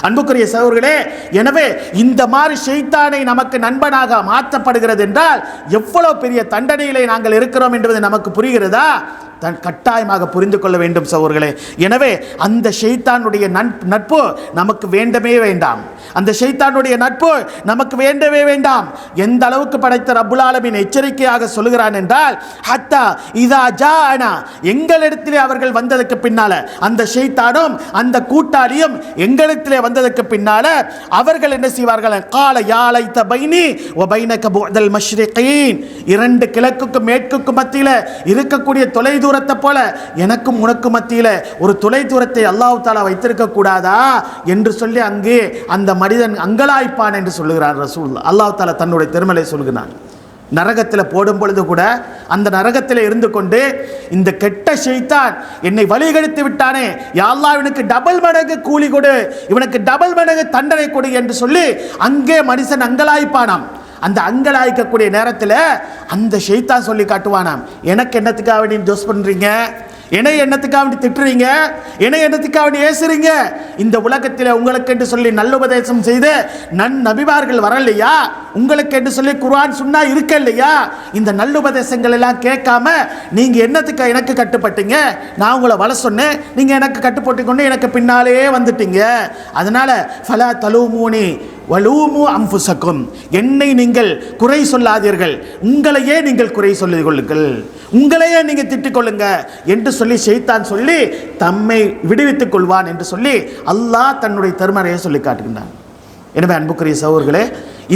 அன்புக்குரிய சகோதரர்களே, எனவே இந்த மாதிரி ஷைத்தானை நமக்கு நண்பனாக மாற்றப்படுகிறது என்றால் எவ்வளவு பெரிய தண்டனையிலே நாங்கள் இருக்கிறோம் என்பது நமக்கு புரிகிறதா? கட்டாயமாக புரிந்து கொள்ள வேண்டும் சகோதரர்களே. எனவே அந்த ஷைத்தானுடைய நட்பு நமக்கு வேண்டவே வேண்டாம். அந்த ஷைத்தானுடைய நட்பு நமக்கு வேண்டவே வேண்டாம். எந்த அளவுக்கு படைத்த ரப்புல் ஆலமீன் எச்சரிக்கையாக சொல்கிறான் என்றால், ஹத்தா இதா ஜாஅனா, எங்களிடத்திலே அவர்கள் வந்ததற்கு பின்னால, அந்த ஷைத்தானும் அந்த கூட்டாளியும் எங்களிடத்திலே வந்ததற்கு பின்னால அவர்கள் என்ன செய்வார்கள்? கால யா லைத பைனி வ பைனக புஅதல் மஷ்ரிகீன். இரண்டு கிழக்குக்கும் மேற்குக்கும் மத்தியில் இருக்கக்கூடிய தொலை தூரத்தை போல எனக்கும் உனக்கு மத்தியில் ஒரு தொலை தூரத்தை அல்லாஹ் தஆலா வைத்திருக்க கூடாதா என்று சொல்லி அங்கே அந்த மனிதன் அங்கலாய்ப்பான் என்று சொல்லுகிறார் ரசூலுல்லாஹ். அல்லாஹ் தஆலா தன்னுடைய திருமலை சொல்கிறான். நரகத்தில் போடும் பொழுது கூட அந்த நரகத்தில் இருந்து கொண்டு இந்த கெட்ட ஷைத்தான் என்னை வழிகெடுத்து விட்டானே, யா அல்லாஹ் இவனுக்கு டபுள் மடங்கு கூலி கொடு, இவனுக்கு டபுள் மடங்கு தண்டனை கொடு என்று சொல்லி அங்கே மனுஷன் அங்கலாய்ப்பானாம். அந்த அங்கலாய்க்கக்கூடிய நேரத்தில் அந்த ஷைத்தான் சொல்லி காட்டுவானாம், எனக்கு என்னத்துக்காக வேண்டி ஜோஸ் பண்ணுறீங்க, என்னை என்னத்துக்காக வேண்டி திட்டுறீங்க, என்னை என்னத்துக்காக வேண்டி ஏசுறீங்க, இந்த உலகத்தில் உங்களுக்கு என்று சொல்லி நல்லுபதேசம் செய்து நபிமார்கள் வரலையா, உங்களுக்கு என்று சொல்லி குர்ஆன் சுன்னா இருக்க இல்லையா, இந்த நல்லுபதேசங்கள் எல்லாம் கேட்காம நீங்கள் என்னத்துக்கு எனக்கு கட்டுப்பட்டீங்க, நான் உங்களை வள சொன்னேன், நீங்கள் எனக்கு கட்டுப்பட்டு கொண்டு எனக்கு பின்னாலே வந்துட்டீங்க. அதனால் ஃபலா தலூமூனி வலூமு அம்புசக்கும், என்னை நீங்கள் குறை சொல்லாதீர்கள், உங்களையே நீங்கள் குறை சொல்லிக் கொள்ளுங்கள், உங்களையே நீங்கள் திட்டிக் கொள்ளுங்க என்று சொல்லி ஷைத்தான் சொல்லி தம்மை விடுவித்துக் கொள்வான் என்று சொல்லி அல்லாஹ் தன்னுடைய திருமறையை சொல்லி காட்டுகின்றான். எனவே அன்புக்குரிய சகோதரர்களே,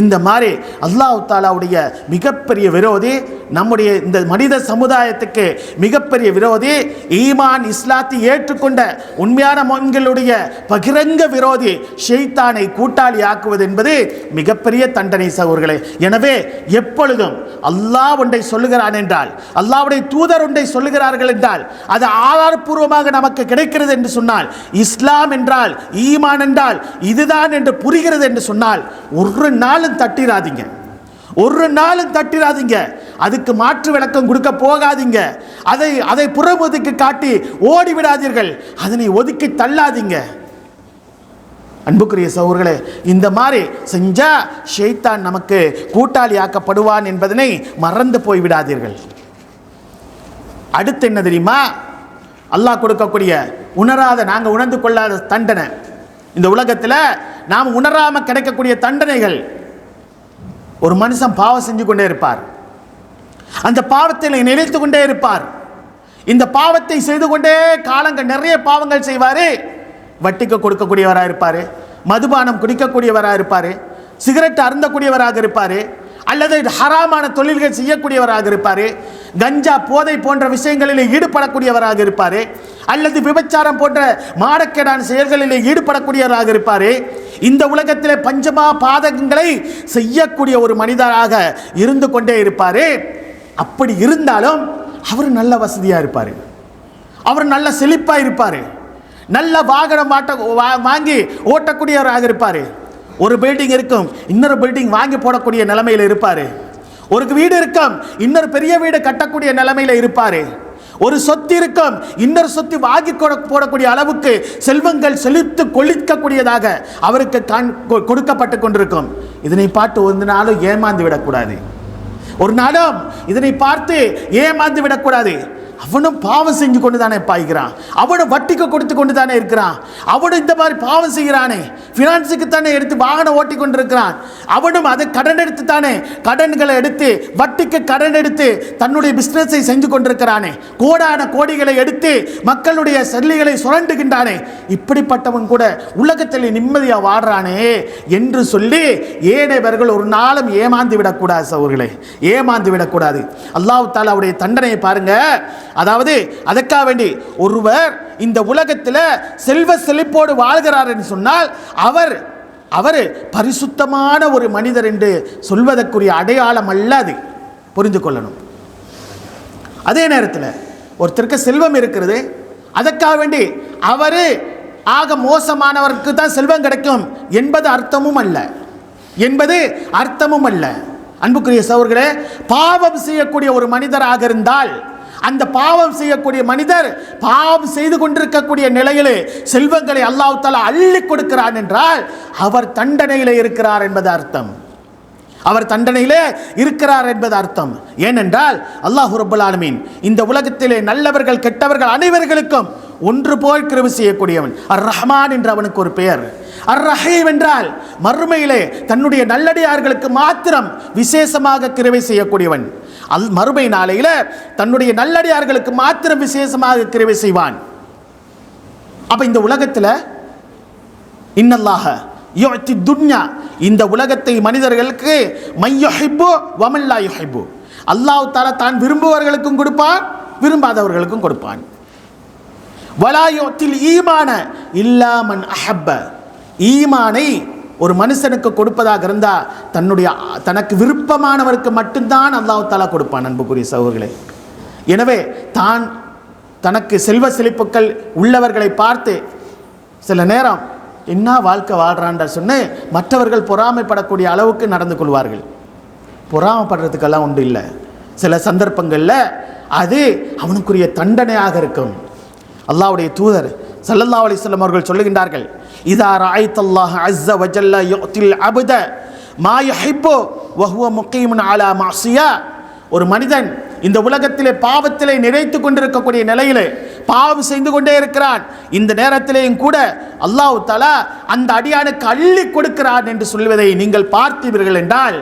இந்த மாதிரி அல்லாஹ் தாலாவுடைய மிகப்பெரிய விரோதி, நம்முடைய இந்த மனித சமுதாயத்துக்கு மிகப்பெரிய விரோதி, ஈமான் இஸ்லாத்தை ஏற்றுக்கொண்ட உண்மையான முஃமின்களுடைய பகிரங்க விரோதி ஷைத்தானை கூட்டாளி ஆக்குவது என்பது மிகப்பெரிய தண்டனை சகோதரர்களே. எனவே எப்பொழுதும் அல்லாஹ் ஒன்றை சொல்லுகிறான் என்றால், அல்லாஹ்வுடைய தூதர் ஒன்றை சொல்லுகிறார்கள் என்றால் அது ஆதாரப்பூர்வமாக நமக்கு கிடைக்கிறது என்று சொன்னால், இஸ்லாம் என்றால் ஈமான் என்றால் இதுதான் என்று புரிகிறது என்று சொன்னால் ஒரு நாளும் தட்டிராதீங்க, ஒரு நாளும் தட்டிராதீங்க. அதுக்கு மாற்று விளக்கம் கொடுக்க போகாதீங்க. அதை புறமுதுக்கு காட்டி ஓடிவிடாதீர்கள், அதனை ஒதுக்கி தள்ளாதீங்க. அன்புக்குரிய சகோதரர்களே, இந்த மாதிரி செஞ்சா ஷைத்தான் நமக்கு கூட்டாளி ஆக்கப்படுவான் என்பதனை மறந்து போய்விடாதீர்கள். அடுத்து என்ன தெரியுமா? அல்லாஹ் கொடுக்கக்கூடிய உணராத, நாங்கள் உணர்ந்து கொள்ளாத தண்டனை, இந்த உலகத்தில் நாம் உணராமல் கிடைக்கக்கூடிய தண்டனைகள். ஒரு மனுஷன் பாவம் செஞ்சு கொண்டே இருப்பார், அந்த பாவத்தில் நிலைத்து கொண்டே இருப்பார். இந்த பாவத்தை செய்து கொண்டே காலங்கள் நிறைய பாவங்கள் செய்வார். வட்டிக்கு கொடுக்கக்கூடியவராக இருப்பார், மதுபானம் குடிக்கக்கூடியவராக இருப்பார், சிகரெட் அருந்தக்கூடியவராக இருப்பார், அல்லது ஹராமான தொழில்கள் செய்யக்கூடியவராக இருப்பார், கஞ்சா போதை போன்ற விஷயங்களில் ஈடுபடக்கூடியவராக இருப்பார், அல்லது விபச்சாரம் போன்ற மாடக்கேடான செயல்களில் ஈடுபடக்கூடியவராக இருப்பார். இந்த உலகத்திலே பஞ்சமா பாதகங்களை செய்யக்கூடிய ஒரு மனிதராக இருந்து கொண்டே இருப்பார். அப்படி இருந்தாலும் அவர் நல்ல வசதியாக இருப்பார், அவர் நல்ல செழிப்பாக இருப்பார், நல்ல வாகனம் வாங்கி ஓட்டக்கூடியவராக இருப்பார். ஒரு பில்டிங் இருக்கும், இன்னொரு பில்டிங் வாங்கி போடக்கூடிய நிலைமையில் இருப்பார். ஒரு வீடு இருக்கும், இன்னொரு பெரிய வீடு கட்டக்கூடிய நிலைமையில் இருப்பார். ஒரு சொத்து இருக்கும், இன்னொரு சொத்து வாங்கி போடக்கூடிய அளவுக்கு செல்வங்கள் செழித்து கொளிக்கக்கூடியதாக அவருக்கு கொடுக்கப்பட்டு கொண்டிருக்கும். இதனை பார்த்து ஒரு நாளும் ஏமாந்து விடக்கூடாது, ஒரு நாளும் இதனை பார்த்து ஏமாந்து விடக்கூடாது. அவனும் பாவம் செஞ்சு கொண்டு தானே பாய்கிறான், அவனும் வட்டிக்கு கொடுத்து கொண்டு தானே இருக்கிறான், அவனும் இந்த மாதிரி பாவம் செய்கிறானே, ஃபினான்ஸுக்கு தானே எடுத்து வாகனம் ஓட்டி கொண்டிருக்கிறான், அவனும் அதை கடன் எடுத்து தானே, கடன்களை எடுத்து வட்டிக்கு கடன் எடுத்து தன்னுடைய பிஸ்னஸை செஞ்சு கொண்டிருக்கிறானே, கோடான கோடிகளை எடுத்து மக்களுடைய செல்லிகளை சுரண்டுகின்றானே, இப்படிப்பட்டவன் கூட உலகத்தில் நிம்மதியாக வாடுறானே என்று சொல்லி ஏனையவர்கள் ஒரு நாளும் ஏமாந்து விடக்கூடாது சகோதரர்களே, ஏமாந்து விடக்கூடாது. அல்லாஹ் தஆலாவுடைய தண்டனையை பாருங்க. அதாவது அதற்காக வேண்டி ஒருவர் இந்த உலகத்தில் செல்வ செழிப்போடு வாழ்கிறார் என்று சொன்னால் அவர் பரிசுத்தமான ஒரு மனிதர் என்று சொல்வதற்குரிய அடையாளம் அல்ல, அது புரிந்து கொள்ளணும். அதே நேரத்தில் ஒருத்தருக்கு செல்வம் இருக்கிறது, அதற்காக வேண்டி அவர் ஆக மோசமானவருக்கு தான் செல்வம் கிடைக்கும் என்பது அர்த்தமும் அல்ல. அன்புக்குரிய சகோதரர்களே, பாவம் செய்யக்கூடிய ஒரு மனிதராக இருந்தால் அந்த பாவம் செய்யக்கூடிய மனிதர் பாவம் செய்து கொண்டிருக்கக்கூடிய நிலையிலே செல்வங்களை அல்லாஹ் தஆலா அள்ளி கொடுக்கிறான் என்றால் அவர் தண்டனையிலே இருக்கிறார் என்பது அர்த்தம், அவர் தண்டனையிலே இருக்கிறார் என்பது அர்த்தம். ஏனென்றால் அல்லாஹ் ரப்பல் ஆலமீன் இந்த உலகத்திலே நல்லவர்கள் கெட்டவர்கள் அனைவர்களுக்கும் ஒன்று போல் கிருபை செய்யக்கூடியவன். அர் ரஹ்மான் என்று அவனுக்கு ஒரு பெயர். அர் ரஹீம் என்றால் மறுமையிலே தன்னுடைய நல்லடியார்களுக்கு மாத்திரம் விசேஷமாக கிருபை செய்யக்கூடியவன். மறுமை நாளையில தன்னுடைய நல்லடியார்களுக்கு மாத்திரம் விசேஷமாக கிருபை செய்வான். அப்ப இந்த உலகத்தில் இன்னல்லாஹ யுஅத்தி துன்யா, இந்த உலகத்தை மனிதர்களுக்கு மையுஹிப்பு வமல்லா யுஹிப்பு, அல்லாஹ் தஆலா தான் விரும்புவர்களுக்கும் கொடுப்பான், விரும்பாதவர்களுக்கும் கொடுப்பான். வலா யுஅத்தில் ஈமான இல்லா மன் அஹப்ப, ஈமானை ஒரு மனுஷனுக்கு கொடுப்பதாக இருந்தால் தனக்கு விருப்பமானவருக்கு மட்டும்தான் அல்லாஹ் தஆலா கொடுப்பான். அன்புக்குரிய சகோதரர்களே, எனவே தனக்கு செல்வ செழிப்புக்கள் உள்ளவர்களை பார்த்து சில நேரம் என்ன வாழ்க்கை வாழ்கிறான்ற சொன்னு மற்றவர்கள் பொறாமைப்படக்கூடிய அளவுக்கு நடந்து கொள்வார்கள். பொறாமைப்படுறதுக்கெல்லாம் ஒன்று இல்லை, சில சந்தர்ப்பங்களில் அது அவனுக்குரிய தண்டனையாக இருக்கும். அல்லாஹ்வுடைய தூதர் ஸல்லல்லாஹு அலைஹி வஸல்லம் அவர்கள் சொல்லுகின்றார்கள், இதா ரஅய்தல்லாஹ அஸ்ஸ வஜல்ல யுஅத்தில் அப்த மா யுஹிப்பு வ ஹுவ முகீமுன் அலா மஅசியா, ஒரு மனிதன் இந்த உலகத்திலே பாவத்திலே நிறைத்து கொண்டிருக்கக்கூடிய நிலையிலே பாவம் செய்து கொண்டே இருக்கிறான், இந்த நேரத்திலேயும் கூட அல்லாஹ் தஆலா அந்த அடியானுக்கு அள்ளி கொடுக்கிறான் என்று சொல்வதை நீங்கள் பார்த்தீர்கள் என்றால்,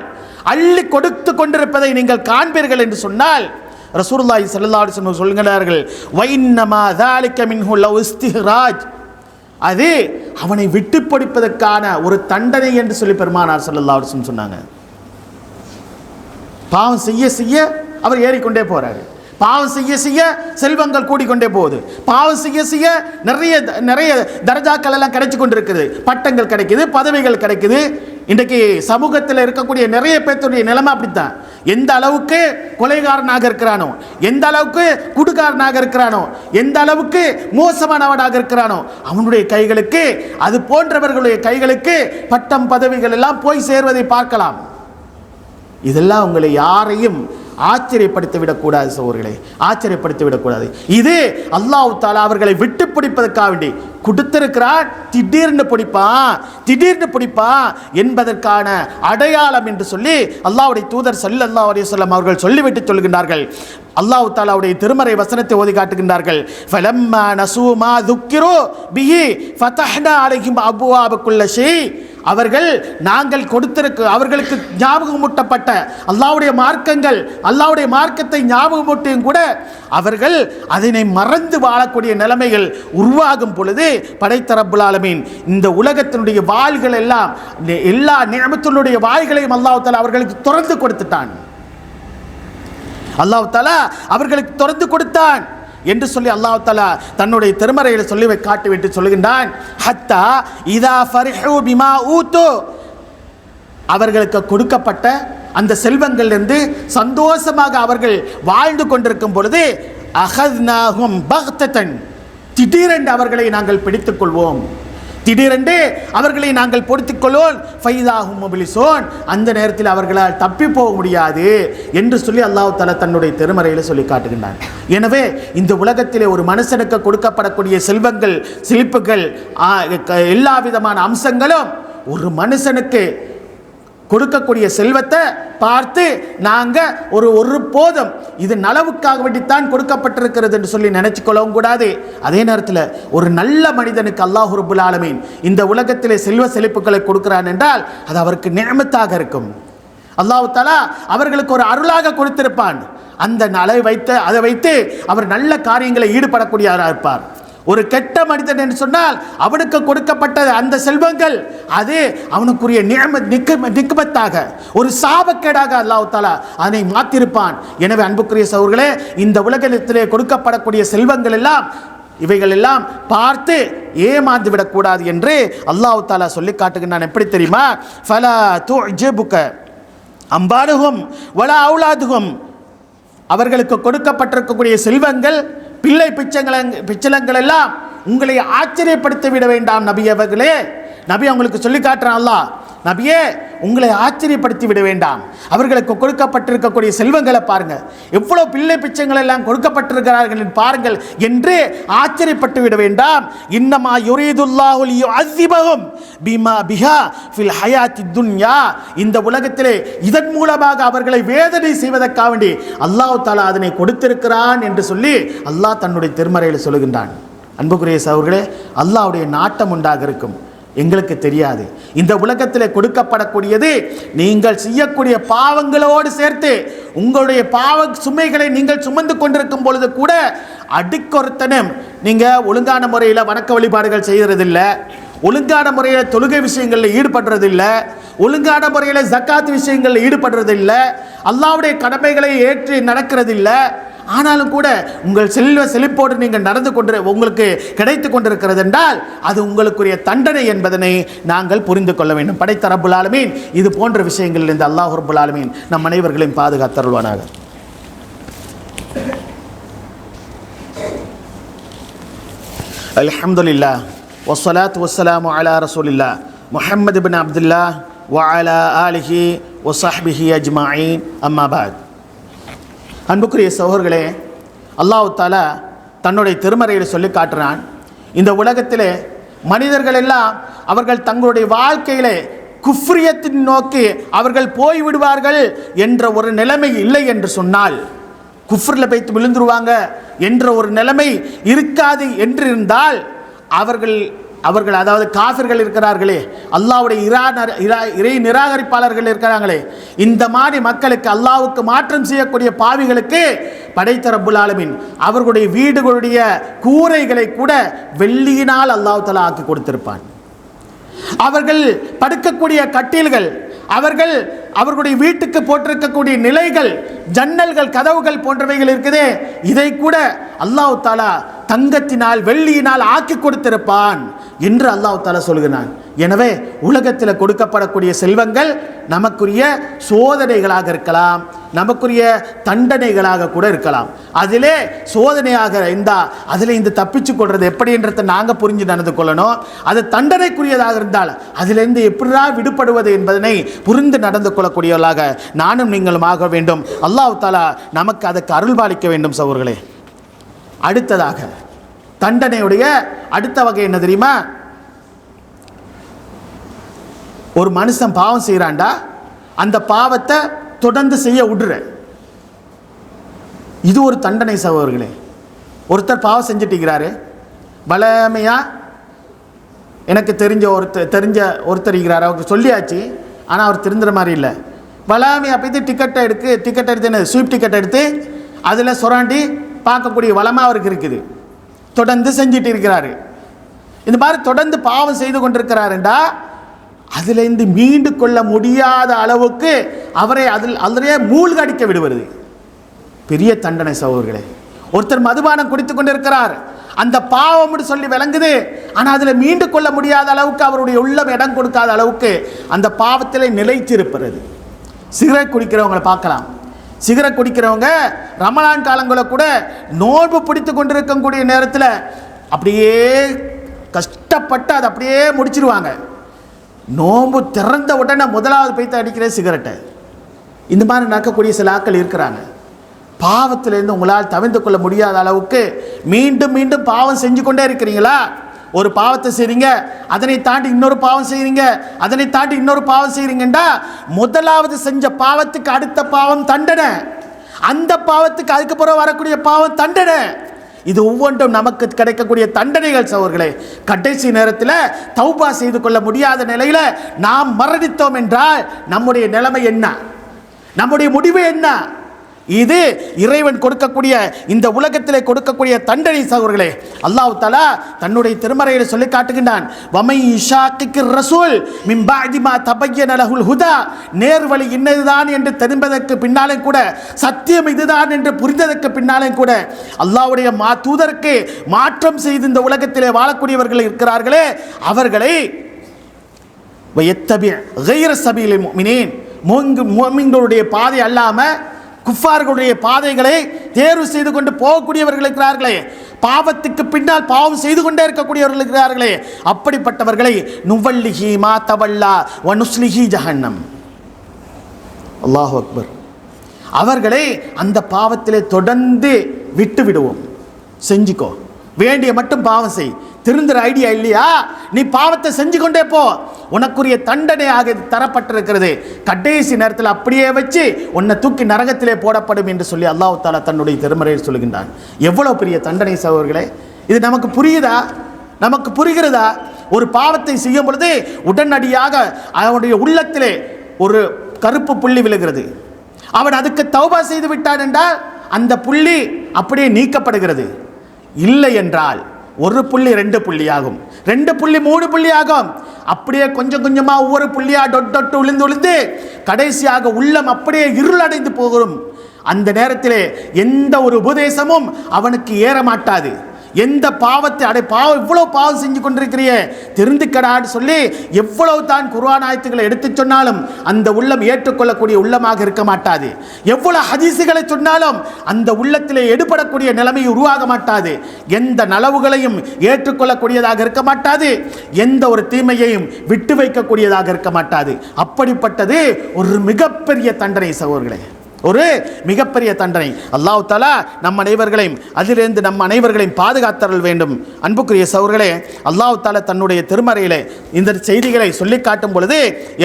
அள்ளி கொடுத்து கொண்டிருப்பதை நீங்கள் காண்பீர்கள் என்று சொன்னால், ரசூலுல்லாஹி ஸல்லல்லாஹு அலைஹி வஸல்லம் சொல்கிறார்கள், வைன்னமா ذلك மின்ஹு லவ் இஸ்திஹ்ராஜ், அது அவனை விட்டு பிடிப்பதற்கான ஒரு தண்டனை என்று சொல்லி பெருமானார் ஸல்லல்லாஹு அலைஹி வஸல்லம் சொன்னாங்க. பாவம் செய்ய செய்ய அவர் ஏறிக்கொண்டே போறாரு. பாவம் செய்ய செய்ய செல்வங்கள் கூடிக்கொண்டே போகுது. பாவம் செய்ய செய்ய நிறைய நிறைய தர்ஜாக்கள் எல்லாம் கிடைச்சு கொண்டிருக்குது. பட்டங்கள் கிடைக்குது, பதவிகள் கிடைக்குது. இன்றைக்கு சமூகத்தில் இருக்கக்கூடிய நிறைய பேருடைய நிலைமை அப்படித்தான். எந்த அளவுக்கு கொலைகாரனாக இருக்கிறானோ, எந்த அளவுக்கு குடுகாரனாக இருக்கிறானோ, எந்த அளவுக்கு மோசமானவனாக இருக்கிறானோ, அவனுடைய கைகளுக்கு, அது போன்றவர்களுடைய கைகளுக்கு பட்டம் பதவிகள் எல்லாம் போய் சேர்வதை பார்க்கலாம். இதெல்லாம் உங்களை யாரையும் ஆச்சரியப்படுத்தி விடக்கூடாது சகோதரர்களே, ஆச்சரியப்படுத்தி விடக்கூடாது. இது அல்லாஹ் தஆலா அவர்களை விட்டு பிடிப்பதற்காக வேண்டி கொடுத்திருக்கிறார். திடீர்னு பிடிப்பான் என்பதற்கான அடையாளம் என்று சொல்லி அல்லாஹ்வுடைய தூதர் ஸல்லல்லாஹு அலைஹி வஸல்லம் அவர்கள் சொல்லிவிட்டு சொல்கின்றார்கள். அல்லாஹ் தஆலாவுடைய திருமறை வசனத்தை ஓதி காட்டுகின்றார்கள். ஃபலம்மா நஸூ மா ذுக்கிரு பிஹி ஃபதஹ்னா அலைஹிம் அப்வாப குல்ல ஷை. நாங்கள் அவர்களுக்கு ஞாபகமூட்டப்பட்ட அல்லாஹ்வுடைய மார்க்கங்கள், அல்லாஹ்வுடைய மார்க்கத்தை ஞாபகமூட்டியும் கூட அவர்கள் அதனை மறந்து வாழக்கூடிய நிலைமைகள் உருவாகும் பொழுது படைத்த ரப்புல் ஆலமீன் இந்த உலகத்தினுடைய வாள்கள் எல்லாம், எல்லா நிஅமத்தினுடைய வாய்களையும் அல்லாஹ் தஆலா அவர்களுக்கு திறந்து கொடுத்துட்டான். அல்லாஹ் தஆலா அவர்களுக்கு திறந்து கொடுத்தான் என்று சொல்லி அல்லாஹ் தஆலா தன்னுடைய திருமறையில் சொல்லி காட்டிவிட்டு சொல்கின்றான். ஹத்தா இதா ஃபரிஹு பிமா ஊது, அவர்களுக்கு கொடுக்கப்பட்ட அந்த செல்வங்களிலிருந்து சந்தோஷமாக அவர்கள் வாழ்ந்து கொண்டிருக்கும் பொழுது அஹத்னாஹும் பக்ததன், திடீரென்று அவர்களை நாங்கள் பிடித்துக் கொள்வோம், திடீரென்று அவர்களை நாங்கள் பொறுத்துக் கொள்வோம். ஃபைதாஹும் முபிலிசூன், அந்த நேரத்தில் அவர்களால் தப்பி போக முடியாது என்று சொல்லி அல்லாஹ் தஆலா தன்னுடைய திருமறையில் சொல்லி காட்டுகின்றான். எனவே இந்த உலகத்திலே ஒரு மனுஷனுக்கு கொடுக்கப்படக்கூடிய செல்வங்கள், செழிப்புகள், எல்லா விதமான அம்சங்களும் ஒரு மனுஷனுக்கு கொடுக்கக்கூடிய செல்வத்தை பார்த்து நாங்கள் ஒரு போதும் இது நலவுக்காக வேண்டித்தான் கொடுக்கப்பட்டிருக்கிறது என்று சொல்லி நினைச்சு கொள்ளவும் கூடாது. அதே நேரத்தில் ஒரு நல்ல மனிதனுக்கு அல்லாஹ் ரப்புல் ஆலமீன் இந்த உலகத்திலே செல்வ செழிப்புகளை கொடுக்கிறான் என்றால் அது அவருக்கு நிஅமத்தாக இருக்கும். அல்லாஹ் தஆலா அவர்களுக்கு ஒரு அருளாக கொடுத்திருப்பான். அந்த அதை வைத்து அவர் நல்ல காரியங்களை ஈடுபடக்கூடியவராக இருப்பார். ஒரு கெட்ட மனிதன் என்று சொன்னால் அவனுக்கு கொடுக்கப்பட்ட அந்த செல்வங்கள் அது அவனுக்குரிய நிக்மத்தாக, ஒரு சாபக்கேடாக அல்லாஹ் தஆலா அதனை மாற்றிருப்பான். எனவே அன்புக்குரிய சகோதரர்களே, இந்த உலகத்திலே கொடுக்கப்படக்கூடிய செல்வங்கள் எல்லாம், இவைகள் எல்லாம் பார்த்து ஏமாந்து விடக்கூடாது என்று அல்லாஹ் தஆலா சொல்லி காட்டுகின்றான். எப்படி தெரியுமா? ஃபலா துஅஜிபுக அம்பாலுஹும் வலா அவுலாதுஹும், அவர்களுக்கு கொடுக்கப்பட்டிருக்கக்கூடிய செல்வங்கள், பிள்ளை பிச்சலங்கள் எல்லாம் உங்களை ஆச்சரியப்படுத்தி விட வேண்டாம் நபி அவர்களே. நபி அவங்களுக்கு சொல்லி காட்டுறான் அல்லாஹ், நபியே உங்களை ஆச்சரியப்படுத்தி விட வேண்டாம். அவர்களுக்கு கொடுக்கப்பட்டிருக்கக்கூடிய செல்வங்களை பாருங்க, எவ்வளவு பிள்ளை பிச்சைகள் எல்லாம் கொடுக்கப்பட்டிருக்கிறார்கள் பாருங்கள் என்று ஆச்சரியப்பட்டு விட வேண்டாம். இன்னமா யுரீதுல்லாஹு லியுஅஸிபஹும் பிமா பிஹா ஃபில் ஹயாத்தி துன்யா, இந்த உலகத்திலே இதன் மூலமாக அவர்களை வேதனை செய்வதற்காக வேண்டி அல்லாஹ் தஆலா அதனை கொடுத்திருக்கிறான் என்று சொல்லி அல்லாஹ் தன்னுடைய திருமறையில் சொல்கின்றான். அன்புக்குரிய சகோதரர்களே, அல்லாஹ்வுடைய நாட்டம் உண்டாக இருக்கும், எங்களுக்கு தெரியாது. இந்த உலகத்தில் கொடுக்கப்படக்கூடியது நீங்கள் செய்யக்கூடிய பாவங்களோடு சேர்த்து உங்களுடைய பாவ சுமைகளை நீங்கள் சுமந்து கொண்டிருக்கும் பொழுது கூட அடிக்கொருத்தனும் நீங்கள் ஒழுங்கான முறையில் வணக்க வழிபாடுகள் செய்கிறதில்லை, ஒழுங்கான முறையில் தொழுகை விஷயங்களில் ஈடுபடுறதில்லை, ஒழுங்கான முறையில் ஜக்காத் விஷயங்களில் ஈடுபடுறதில்லை, அல்லாஹ்வுடைய கடமைகளை ஏற்று நடக்கிறதில்லை. ஆனாலும் கூட உங்கள் செழிப்போடு நீங்கள் நடந்து உங்களுக்கு கிடைத்து கொண்டிருக்கிறது என்றால் அது உங்களுக்குரிய தண்டனை என்பதனை நாங்கள் புரிந்து கொள்ள வேண்டும். படைத்த ரப்புல் ஆலமீன் இது போன்ற விஷயங்களில் இந்த அல்லாஹ் ரப்புல் ஆலமீன் நம் அனைவர்களையும் பாதுகாத்தருள்வானாக. அல்ஹம்துலில்லாஹ் வஸ்ஸலாத்து வஸ்ஸலாமு அலா ரசூலில்லாஹ் முஹம்மது இப்னு அப்துல்லாஹ் வ அலா ஆலிஹி வ ஸஹ்பிஹி அஜ்மஈன். அம்மா பஅத். அன்புக்குரிய சகோதரர்களே, அல்லாஹ் தஆலா தன்னுடைய திருமறையில் சொல்லி காட்டுறான், இந்த உலகத்திலே மனிதர்கள் எல்லாம் அவர்கள் தங்களுடைய வாழ்க்கையிலே குஃப்ரியத்தின் நோக்கி அவர்கள் போய்விடுவார்கள் என்ற ஒரு நிலைமை இல்லை என்று சொன்னால், குஃப்ரில் போய்த்து விழுந்துருவாங்க என்ற ஒரு நிலைமை இருக்காது என்றிருந்தால் அவர்கள் அவர்கள் அதாவது காஃபிர்கள் இருக்கிறார்களே, அல்லாஹ்வுடைய இறை நிராகரிப்பாளர்கள் இருக்கிறாங்களே, இந்த மாதிரி மக்களுக்கு அல்லாஹ்வுக்கு மாற்றம் செய்யக்கூடிய பாவிகளுக்கு படைத்த ரப்புல் ஆலமீன் அவர்களுடைய வீடுகளுடைய கூரைகளை கூட வெள்ளியினால் அல்லாஹ் தஆலா ஆக்கி கொடுத்திருப்பான். அவர்கள் படுக்கக்கூடிய கட்டில்கள், அவர்களுடைய வீட்டுக்கு போட்டிருக்கக்கூடிய நிலைகள், ஜன்னல்கள், கதவுகள் போன்றவைகள் இருக்குதே, இதை கூட அல்லாஹ் தஆலா தங்கத்தினால் வெள்ளியினால் ஆக்கி கொடுத்திருப்பான் என்று அல்லாஹ் தஆலா சொல்கிறான். எனவே உலகத்தில் கொடுக்கப்படக்கூடிய செல்வங்கள் நமக்குரிய சோதனைகளாக இருக்கலாம், நமக்குரிய தண்டனைகளாக கூட இருக்கலாம். அதிலே சோதனையாக இருந்தால் அதில் இந்த தப்பிச்சு கொள்வது எப்படின்றதை நாங்கள் புரிஞ்சு நடந்து கொள்ளணும். அது தண்டனைக்குரியதாக இருந்தால் அதிலிருந்து எப்படியா விடுபடுவது என்பதனை புரிந்து நடந்து கொள்ளக்கூடியவர்களாக நானும் நீங்களும் ஆக வேண்டும். அல்லாஹ் தஆலா நமக்கு அதற்கு அருள்பாலிக்க வேண்டும். சகோதரர்களே, அடுத்ததாக தண்டனையுடைய அடுத்த வகை என்ன தெரியுமா? ஒரு மனுஷன் பாவம் செய்கிறான்டா, அந்த பாவத்தை தொடர்ந்து செய்ய விடுற, இது ஒரு தண்டனை சகோதரர்களே. ஒருத்தர் பாவம் செஞ்சுட்டிருக்கிறாரு, வளமையா எனக்கு தெரிஞ்ச ஒருத்தர் இருக்கிறார், அவருக்கு சொல்லியாச்சு, ஆனால் அவர் திருந்துற மாதிரி இல்லை. வளமையா போய்த்து டிக்கெட் எடுத்து ஸ்வீப் டிக்கெட் எடுத்து அதில் சுராண்டி பார்க்கக்கூடிய வளமாக அவருக்கு இருக்குது. தொடர்ந்து செஞ்சுட்டு இருக்கிறாரு. இந்த மாதிரி தொடர்ந்து பாவம் செய்து கொண்டிருக்கிறாருண்டா அதிலிருந்து மீண்டு கொள்ள முடியாத அளவுக்கு அவரை அதிலே மூழ்கடிக்க விடுவது பெரிய தண்டனை சகோதரர்களே. ஒருத்தர் மதுபானம் குடித்து கொண்டிருக்கிறார், அந்த பாவம்னு சொல்லி விளங்குது, ஆனால் அதில் மீண்டு கொள்ள முடியாத அளவுக்கு அவருடைய உள்ளம் இடம் கொடுக்காத அளவுக்கு அந்த பாவத்தில் நிலைத்திருப்பது. சிகரெட் குடிக்கிறவங்களை பார்க்கலாம். சிகரெட் குடிக்கிறவங்க ரமலான் காலங்களில் கூட நோன்பு பிடித்து கொண்டிருக்கக்கூடிய நேரத்தில் அப்படியே கஷ்டப்பட்டு அதை அப்படியே முடிச்சிருவாங்க. நோன்பு திறந்த உடனே முதலாவது போய்த்து அடிக்கிற சிகரெட்டை. இந்த மாதிரி நடக்கக்கூடிய சில ஆட்கள் இருக்கிறாங்க. பாவத்திலேருந்து உங்களால் தவிர்த்து கொள்ள முடியாத அளவுக்கு மீண்டும் மீண்டும் பாவம் செஞ்சு கொண்டே இருக்கிறீங்களா? ஒரு பாவத்தை செய்றீங்க, அதனை தாண்டி இன்னொரு பாவம் செய்றீங்க, அதனை தாண்டி இன்னொரு பாவம் செய்றீங்கண்டா முதலாவது செஞ்ச பாவத்துக்கு அடுத்த பாவம் தண்டனை, அந்த பாவத்துக்கு அதுக்கப்புறம் வரக்கூடிய பாவம் தண்டனை. இது ஒவ்வொன்றும் நமக்கு கிடைக்கக்கூடிய தண்டனைகள் சகோதரர்களே. கடைசி நேரத்தில் தௌபா செய்து கொள்ள முடியாத நிலையில் நாம் மரணித்தோம் என்றால் நம்முடைய நிலைமை என்ன, நம்முடைய முடிவு என்ன? இது இறைவன் கொடுக்கக்கூடிய இந்த உலகத்திலே கொடுக்கக்கூடிய தண்டனை சகோதரர்களே. அல்லாஹ் தஆலா தன்னுடைய திருமறையில் சொல்லி காட்டுகின்றான், வமை ஷாக்கிர் ரசூல் மின் பஅதி மா தபய்யன லஹுல் ஹுதா, நேர்வழி இன்னதுதான் என்று தெரிந்ததற்கு பின்னாலே கூட, சத்தியம் இதுதான் என்று புரிந்ததற்கு பின்னாலே கூட அல்லாஹ்வுடைய தூதருக்கு மாற்றம் செய்து இந்த உலகத்திலே வாழக்கூடியவர்கள் இருக்கிறார்களே, அவர்களை வயத்தபி கைர சபீலில் முஃமினீன், முஃமின்களுடைய பாதை அல்லாமல் குஃபார்களுடைய பாதைகளை தேர்வு செய்து கொண்டு போகக்கூடியவர்கள் இருக்கிறார்களே, பாவத்துக்கு பின்னால் பாவம் செய்து கொண்டே இருக்கக்கூடியவர்கள் இருக்கிறார்களே, அப்படிப்பட்டவர்களை நுவல்லிஹி மா தவல்லா வ நுஸ்லிஹி ஜஹன்னம். அல்லாஹு அக்பர். அவர்களை அந்த பாவத்திலே தொடர்ந்து விட்டு விடுவோம். செஞ்சுக்கோ, வேண்டிய மட்டும் பாவம் செய், திருந்துற ஐடியா இல்லையா, நீ பாவத்தை செஞ்சு கொண்டே போ, உனக்குரிய தண்டனையாக தரப்பட்டிருக்கிறது, கடைசி நேரத்தில் அப்படியே வச்சு உன்னை தூக்கி நரகத்திலே போடப்படும் என்று சொல்லி அல்லாஹ் தஆலா தன்னுடைய திருமறையில் சொல்கின்றான். எவ்வளோ பெரிய தண்டனை சகோதரர்களே. இது நமக்கு புரியுதா? நமக்கு புரிகிறதா? ஒரு பாவத்தை செய்யும் பொழுது உடனடியாக அவனுடைய உள்ளத்திலே ஒரு கருப்பு புள்ளி விழுகிறது. அவன் அதுக்கு தௌபா செய்து விட்டான் என்றால் அந்த புள்ளி அப்படியே நீக்கப்படுகிறது. இல்லை என்றால் ஒரு புள்ளி 2 புள்ளி ஆகும், 2 புள்ளி 3 புள்ளி ஆகும். அப்படியே கொஞ்சம் கொஞ்சமாக ஒவ்வொரு புள்ளியா டொட்டு விழுந்து கடைசியாக உள்ளம் அப்படியே இருளடைந்து போகும். அந்த நேரத்திலே எந்த ஒரு உபதேசமும் அவனுக்கு ஏற மாட்டாது. எந்த பாவத்தை பாவம் இவ்வளோ பாவம் செஞ்சு கொண்டிருக்கிறியே தெரிந்துக்கடான்னு சொல்லி எவ்வளவு தான் குர்ஆன் ஆயத்துக்களை எடுத்து சொன்னாலும் அந்த உள்ளம் ஏற்றுக்கொள்ளக்கூடிய உள்ளமாக இருக்க மாட்டாது. எவ்வளவு ஹதீஸுகளை சொன்னாலும் அந்த உள்ளத்திலே எடுபடக்கூடிய நிலைமை உருவாக மாட்டாது. எந்த நலவுகளையும் ஏற்றுக்கொள்ளக்கூடியதாக இருக்க மாட்டாது, எந்த ஒரு தீமையையும் விட்டு வைக்கக்கூடியதாக இருக்க மாட்டாது. அப்படிப்பட்டது ஒரு மிகப்பெரிய தண்டனை சகோதரர்களே, ஒரு மிகப்பெரிய தண்டனை. அல்லாஹ் தஆலா நம் அனைவர்களையும் அதிலிருந்து நம் அனைவர்களையும் பாதுகாத்தருள் வேண்டும். அன்புக்குரிய சகோதரர்களே, அல்லாஹ் தஆலா தன்னுடைய திருமறையிலே இந்த செய்திகளை சொல்லி காட்டும் பொழுது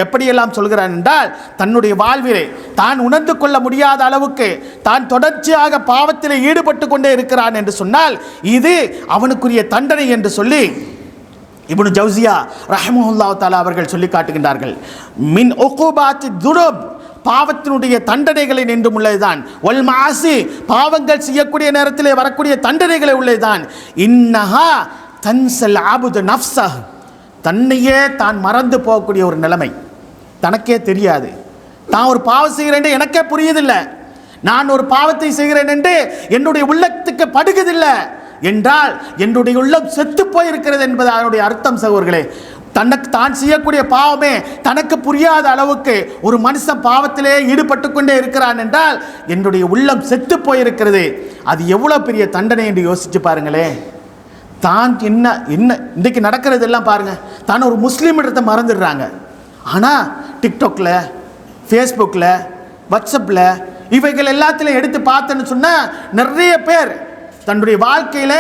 எப்படியெல்லாம் சொல்கிறான் என்றால், தன்னுடைய வாழ்விலே தான் உணர்ந்து கொள்ள முடியாத அளவுக்கு தான் தொடர்ச்சியாக பாவத்திலே ஈடுபட்டு கொண்டே இருக்கிறான் என்று சொன்னால் இது அவனுக்குரிய தண்டனை என்று சொல்லி இப்னு ஜௌசியா ரஹ்மத்துல்லாஹி தஆலா அவர்கள் சொல்லி காட்டுகின்றார்கள், மின் உகூபாத்தி துனுப், பாவத்தினுடைய தண்டனைகளை நின்றும் உள்ளதுதான், வல் மாசி, பாவங்கள் செய்யக்கூடிய நேரத்திலே வரக்கூடிய தண்டனைகளை உள்ளதுதான், இன்னஹா தன்சல் அபுது நஃப்ஸஹ், தன்னையே தான் மறந்து போகக்கூடிய ஒரு நிலைமை, தனக்கே தெரியாது தான் ஒரு பாவம் செய்கிறேன் எனக்கே புரியுதில்லை, நான் ஒரு பாவத்தை செய்கிறேன் என்று என்னுடைய உள்ளத்துக்கு படுகுதில்லை என்றால் என்னுடைய உள்ளம் செத்து போயிருக்கிறது என்பது அதனுடைய அர்த்தம் சகோதரர்களே. தனக்கு தான் செய்யக்கூடிய பாவமே தனக்கு புரியாத அளவுக்கு ஒரு மனுஷன் பாவத்திலே ஈடுபட்டு கொண்டே இருக்கிறான் என்றால் என்னுடைய உள்ளம் செத்து போயிருக்கிறது. அது எவ்வளோ பெரிய தண்டனை என்று யோசிச்சு பாருங்களே. தான் என்ன என்ன இன்றைக்கு நடக்கிறது எல்லாம் பாருங்கள், தான் ஒரு முஸ்லீம்ன்றதை மறந்துடுறாங்க. ஆனால் டிக்டாக்ல, ஃபேஸ்புக்கில், வாட்ஸ்அப்பில் இவைகள் எல்லாத்திலையும் எடுத்து பார்த்தேன்னு சொன்னால் நிறைய பேர் தன்னுடைய வாழ்க்கையில்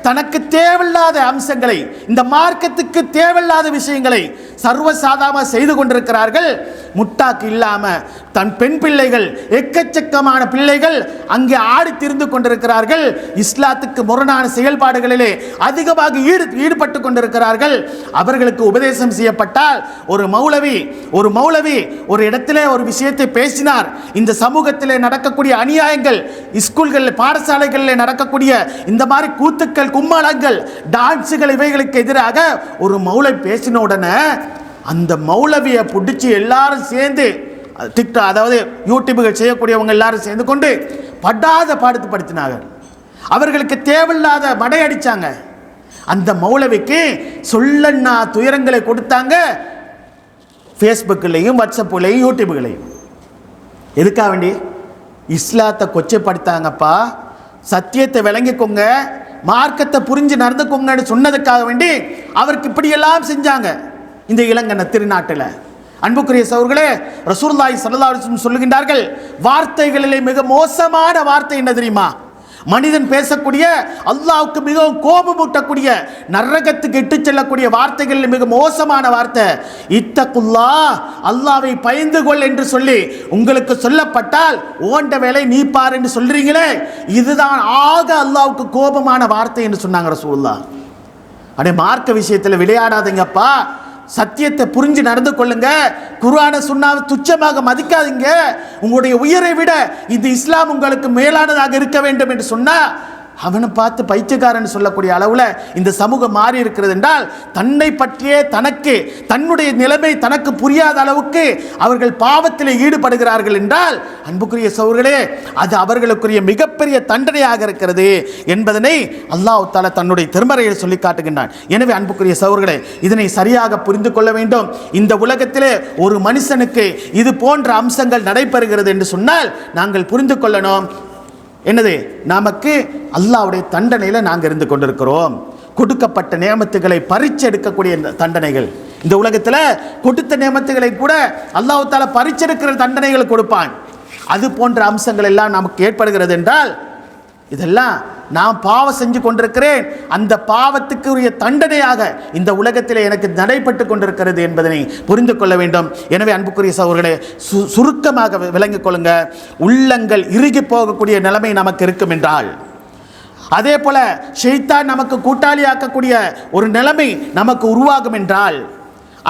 தனக்கு தேவையில்லாத அம்சங்களை, இந்த மார்க்கத்துக்கு தேவையில்லாத விஷயங்களை சர்வசாதாரணமாக செய்து கொண்டிருக்கிறார்கள். முட்டாக்கு இல்லாமல் தன் பெண் பிள்ளைகள், எக்கச்சக்கமான பிள்ளைகள் அங்கே ஆடி திரிந்து கொண்டிருக்கிறார்கள். இஸ்லாத்துக்கு முரணான செயல்பாடுகளிலே அதிகமாக ஈடுபட்டு கொண்டிருக்கிறார்கள். அவர்களுக்கு உபதேசம் செய்யப்பட்டால் ஒரு மௌலவி ஒரு இடத்திலே ஒரு விஷயத்தை பேசினார், இந்த சமூகத்திலே நடக்கக்கூடிய அநியாயங்கள், ஸ்கூல்களில் பாடசாலைகளில் நடக்கக்கூடிய இந்த மாதிரி கூத்துக்கள், கும்மாளங்கள், டான்ஸுகள் இவைகளுக்கு எதிராக ஒரு மௌலவி பேசின உடனே அந்த மௌலவியை பிடிச்சி எல்லாரும் சேர்ந்து டிக்டாக், அதாவது யூடியூபுகள் செய்யக்கூடியவங்க எல்லாரும் சேர்ந்து கொண்டு படாத பாடுத்து படுத்தினார்கள். அவர்களுக்கு தேவையில்லாத மடை அடித்தாங்க. அந்த மௌலவிக்கு சொல்லன்னா துயரங்களை கொடுத்தாங்க, ஃபேஸ்புக்கிலையும் வாட்ஸ்அப்புலையும் யூடியூபுகளையும். எதுக்காக வேண்டி? இஸ்லாத்தை கொச்சைப்படுத்தாங்கப்பா, சத்தியத்தை விளங்கிக்கோங்க, மார்க்கத்தை புரிஞ்சு நடந்துக்கோங்கன்னு சொன்னதுக்காக வேண்டி அவருக்கு இப்படியெல்லாம் செஞ்சாங்க இந்த இளங்கண்ண திருநாட்டில். அன்புக்குரிய சகோதரர்களே, ரசூலுல்லாஹி ஸல்லல்லாஹு அலைஹி வஸல்லம் சொல்லுகின்றார்கள், வார்த்தைகளிலே மிக மோசமான வார்த்தை என்ன தெரியுமா? மனிதன் பேசக்கூடிய, அல்லாஹ்வுக்கு மிகவும் கோபமூட்டக்கூடிய, நரகத்துக்கு இட்டு செல்லக்கூடிய வார்த்தைகளில் மிக மோசமான வார்த்தை இத்தகுல்லாஹ், அல்லாஹ்வை பயந்து கொள் என்று சொல்லி உங்களுக்கு சொல்லப்பட்டால் ஓண்ட வேலை நீ பார் என்று சொல்றீங்களே, இதுதான் ஆக அல்லாஹ்வுக்கு கோபமான வார்த்தை என்று சொன்னாங்க ரசூலுல்லாஹ். அடே, மார்க்க விஷயத்தில் விளையாடாதீங்கப்பா, சத்தியத்தை புரிஞ்சு நடந்து கொள்ளுங்க, குர்ஆனை சுன்னாவை துச்சமாக மதிக்காதீங்க. உங்களுடைய உயிரை விட இந்த இஸ்லாம் உங்களுக்கு மேலானதாக இருக்க வேண்டும் என்று சொன்னா அவனை பார்த்து பைத்தியக்காரன் சொல்லக்கூடிய அளவில் இந்த சமூகம் மாறி இருக்கிறது என்றால், தன்னை பற்றியே தனக்கு தன்னுடைய நிலைமை தனக்கு புரியாத அளவுக்கு அவர்கள் பாவத்தில் ஈடுபடுகிறார்கள் என்றால், அன்புக்குரிய சகோதரர்களே, அது அவர்களுக்குரிய மிகப்பெரிய தண்டனையாக இருக்கிறது என்பதனை அல்லாஹ் தஆலா தன்னுடைய திருமறையில் சொல்லி காட்டுகின்றான். எனவே அன்புக்குரிய சகோதரர்களே, இதனை சரியாக புரிந்து கொள்ள வேண்டும். இந்த உலகத்திலே ஒரு மனுஷனுக்கு இது போன்ற அம்சங்கள் நடைபெறுகிறது என்று சொன்னால் நாங்கள் புரிந்து கொள்ளணும், என்னது, நமக்கு அல்லாஹ்வுடைய தண்டனையில் நாங்கள் இருந்து கொண்டிருக்கிறோம். கொடுக்கப்பட்ட நியமத்துகளை பறிச்செடுக்கக்கூடிய தண்டனைகள், இந்த உலகத்தில் கொடுத்த நியமத்துகளை கூட அல்லாஹ் தஆலா பறிச்செடுக்கிற தண்டனைகள் கொடுப்பான். அது போன்ற அம்சங்கள் எல்லாம் நமக்கு ஏற்படுகிறது என்றால், இதெல்லாம் நான் பாவம் செஞ்சு கொண்டிருக்கிறேன், அந்த பாவத்துக்கு உரிய தண்டனையாக இந்த உலகத்தில் எனக்கு நடைபெற்று கொண்டிருக்கிறது என்பதனை புரிந்து கொள்ள வேண்டும். எனவே அன்புக்குரிய சகோதரர்களே, சுருக்கமாக விளங்கிக் கொள்ளுங்க, உள்ளங்கள் இறுகி போகக்கூடிய நிலைமை நமக்கு இருக்கும் என்றால், அதே போல ஷைத்தான் நமக்கு கூட்டாளியாக்கக்கூடிய ஒரு நிலைமை நமக்கு உருவாகும் என்றால்,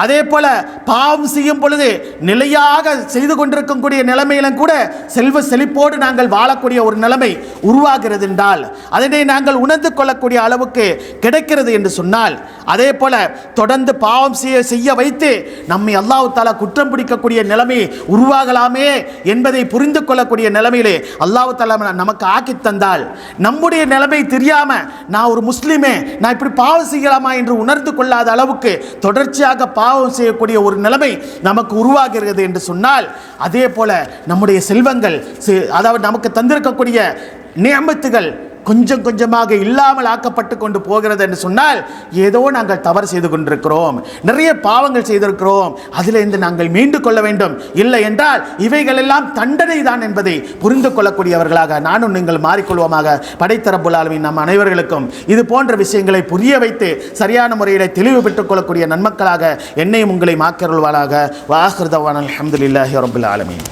அதே போல பாவம் செய்யும் பொழுது நிலையாக செய்து கொண்டிருக்கக்கூடிய நிலைமையிலும் கூட செல்வ செழிப்போடு நாங்கள் வாழக்கூடிய ஒரு நிலைமை உருவாகிறது என்றால், அதனை நாங்கள் உணர்ந்து கொள்ளக்கூடிய அளவுக்கு கிடைக்கிறது என்று சொன்னால், அதே போல தொடர்ந்து பாவம் செய்ய வைத்து நம்மை அல்லாஹ் தஆலா குற்றம் பிடிக்கக்கூடிய நிலைமை உருவாகலாமே என்பதை புரிந்து கொள்ளக்கூடிய நிலைமையிலே அல்லாஹ் தஆலா நமக்கு ஆக்கி தந்தால், நம்முடைய நிலைமை தெரியாம நான் ஒரு முஸ்லிமே, நான் இப்படி பாவம் செய்யலாமா என்று உணர்ந்து கொள்ளாத அளவுக்கு தொடர்ச்சியாக பாவம் செய்யக்கூடிய ஒரு நிலைமை நமக்கு உருவாகிறது என்று சொன்னால், அதே போல நம்முடைய செல்வங்கள், அதாவது நமக்கு தந்திருக்கக்கூடிய நியமத்துகள் கொஞ்சம் கொஞ்சமாக இல்லாமல் ஆக்கப்பட்டு கொண்டு போகிறது என்று சொன்னால், ஏதோ நாங்கள் தவறு செய்து கொண்டிருக்கிறோம், நிறைய பாவங்கள் செய்திருக்கிறோம், அதிலிருந்து நாங்கள் மீண்டு கொள்ள வேண்டும். இல்லை என்றால் இவைகள் எல்லாம் தண்டனை தான் என்பதை புரிந்து கொள்ளக்கூடியவர்களாக நானும் நீங்கள் மாறிக்கொள்வோமாக. படைத்த ரப்புல் ஆலமீன் நம் அனைவர்களுக்கும் இது போன்ற விஷயங்களை புரிய வைத்து சரியான முறையில் தெளிவு பெற்றுக் கொள்ளக்கூடிய நன்மக்களாக என்னையும் உங்களை மாக்கியருள்வாளாக. வ ஆகிரு தஅவானா அல்ஹம்துலில்லாஹி ரப்பில் ஆலமீன்.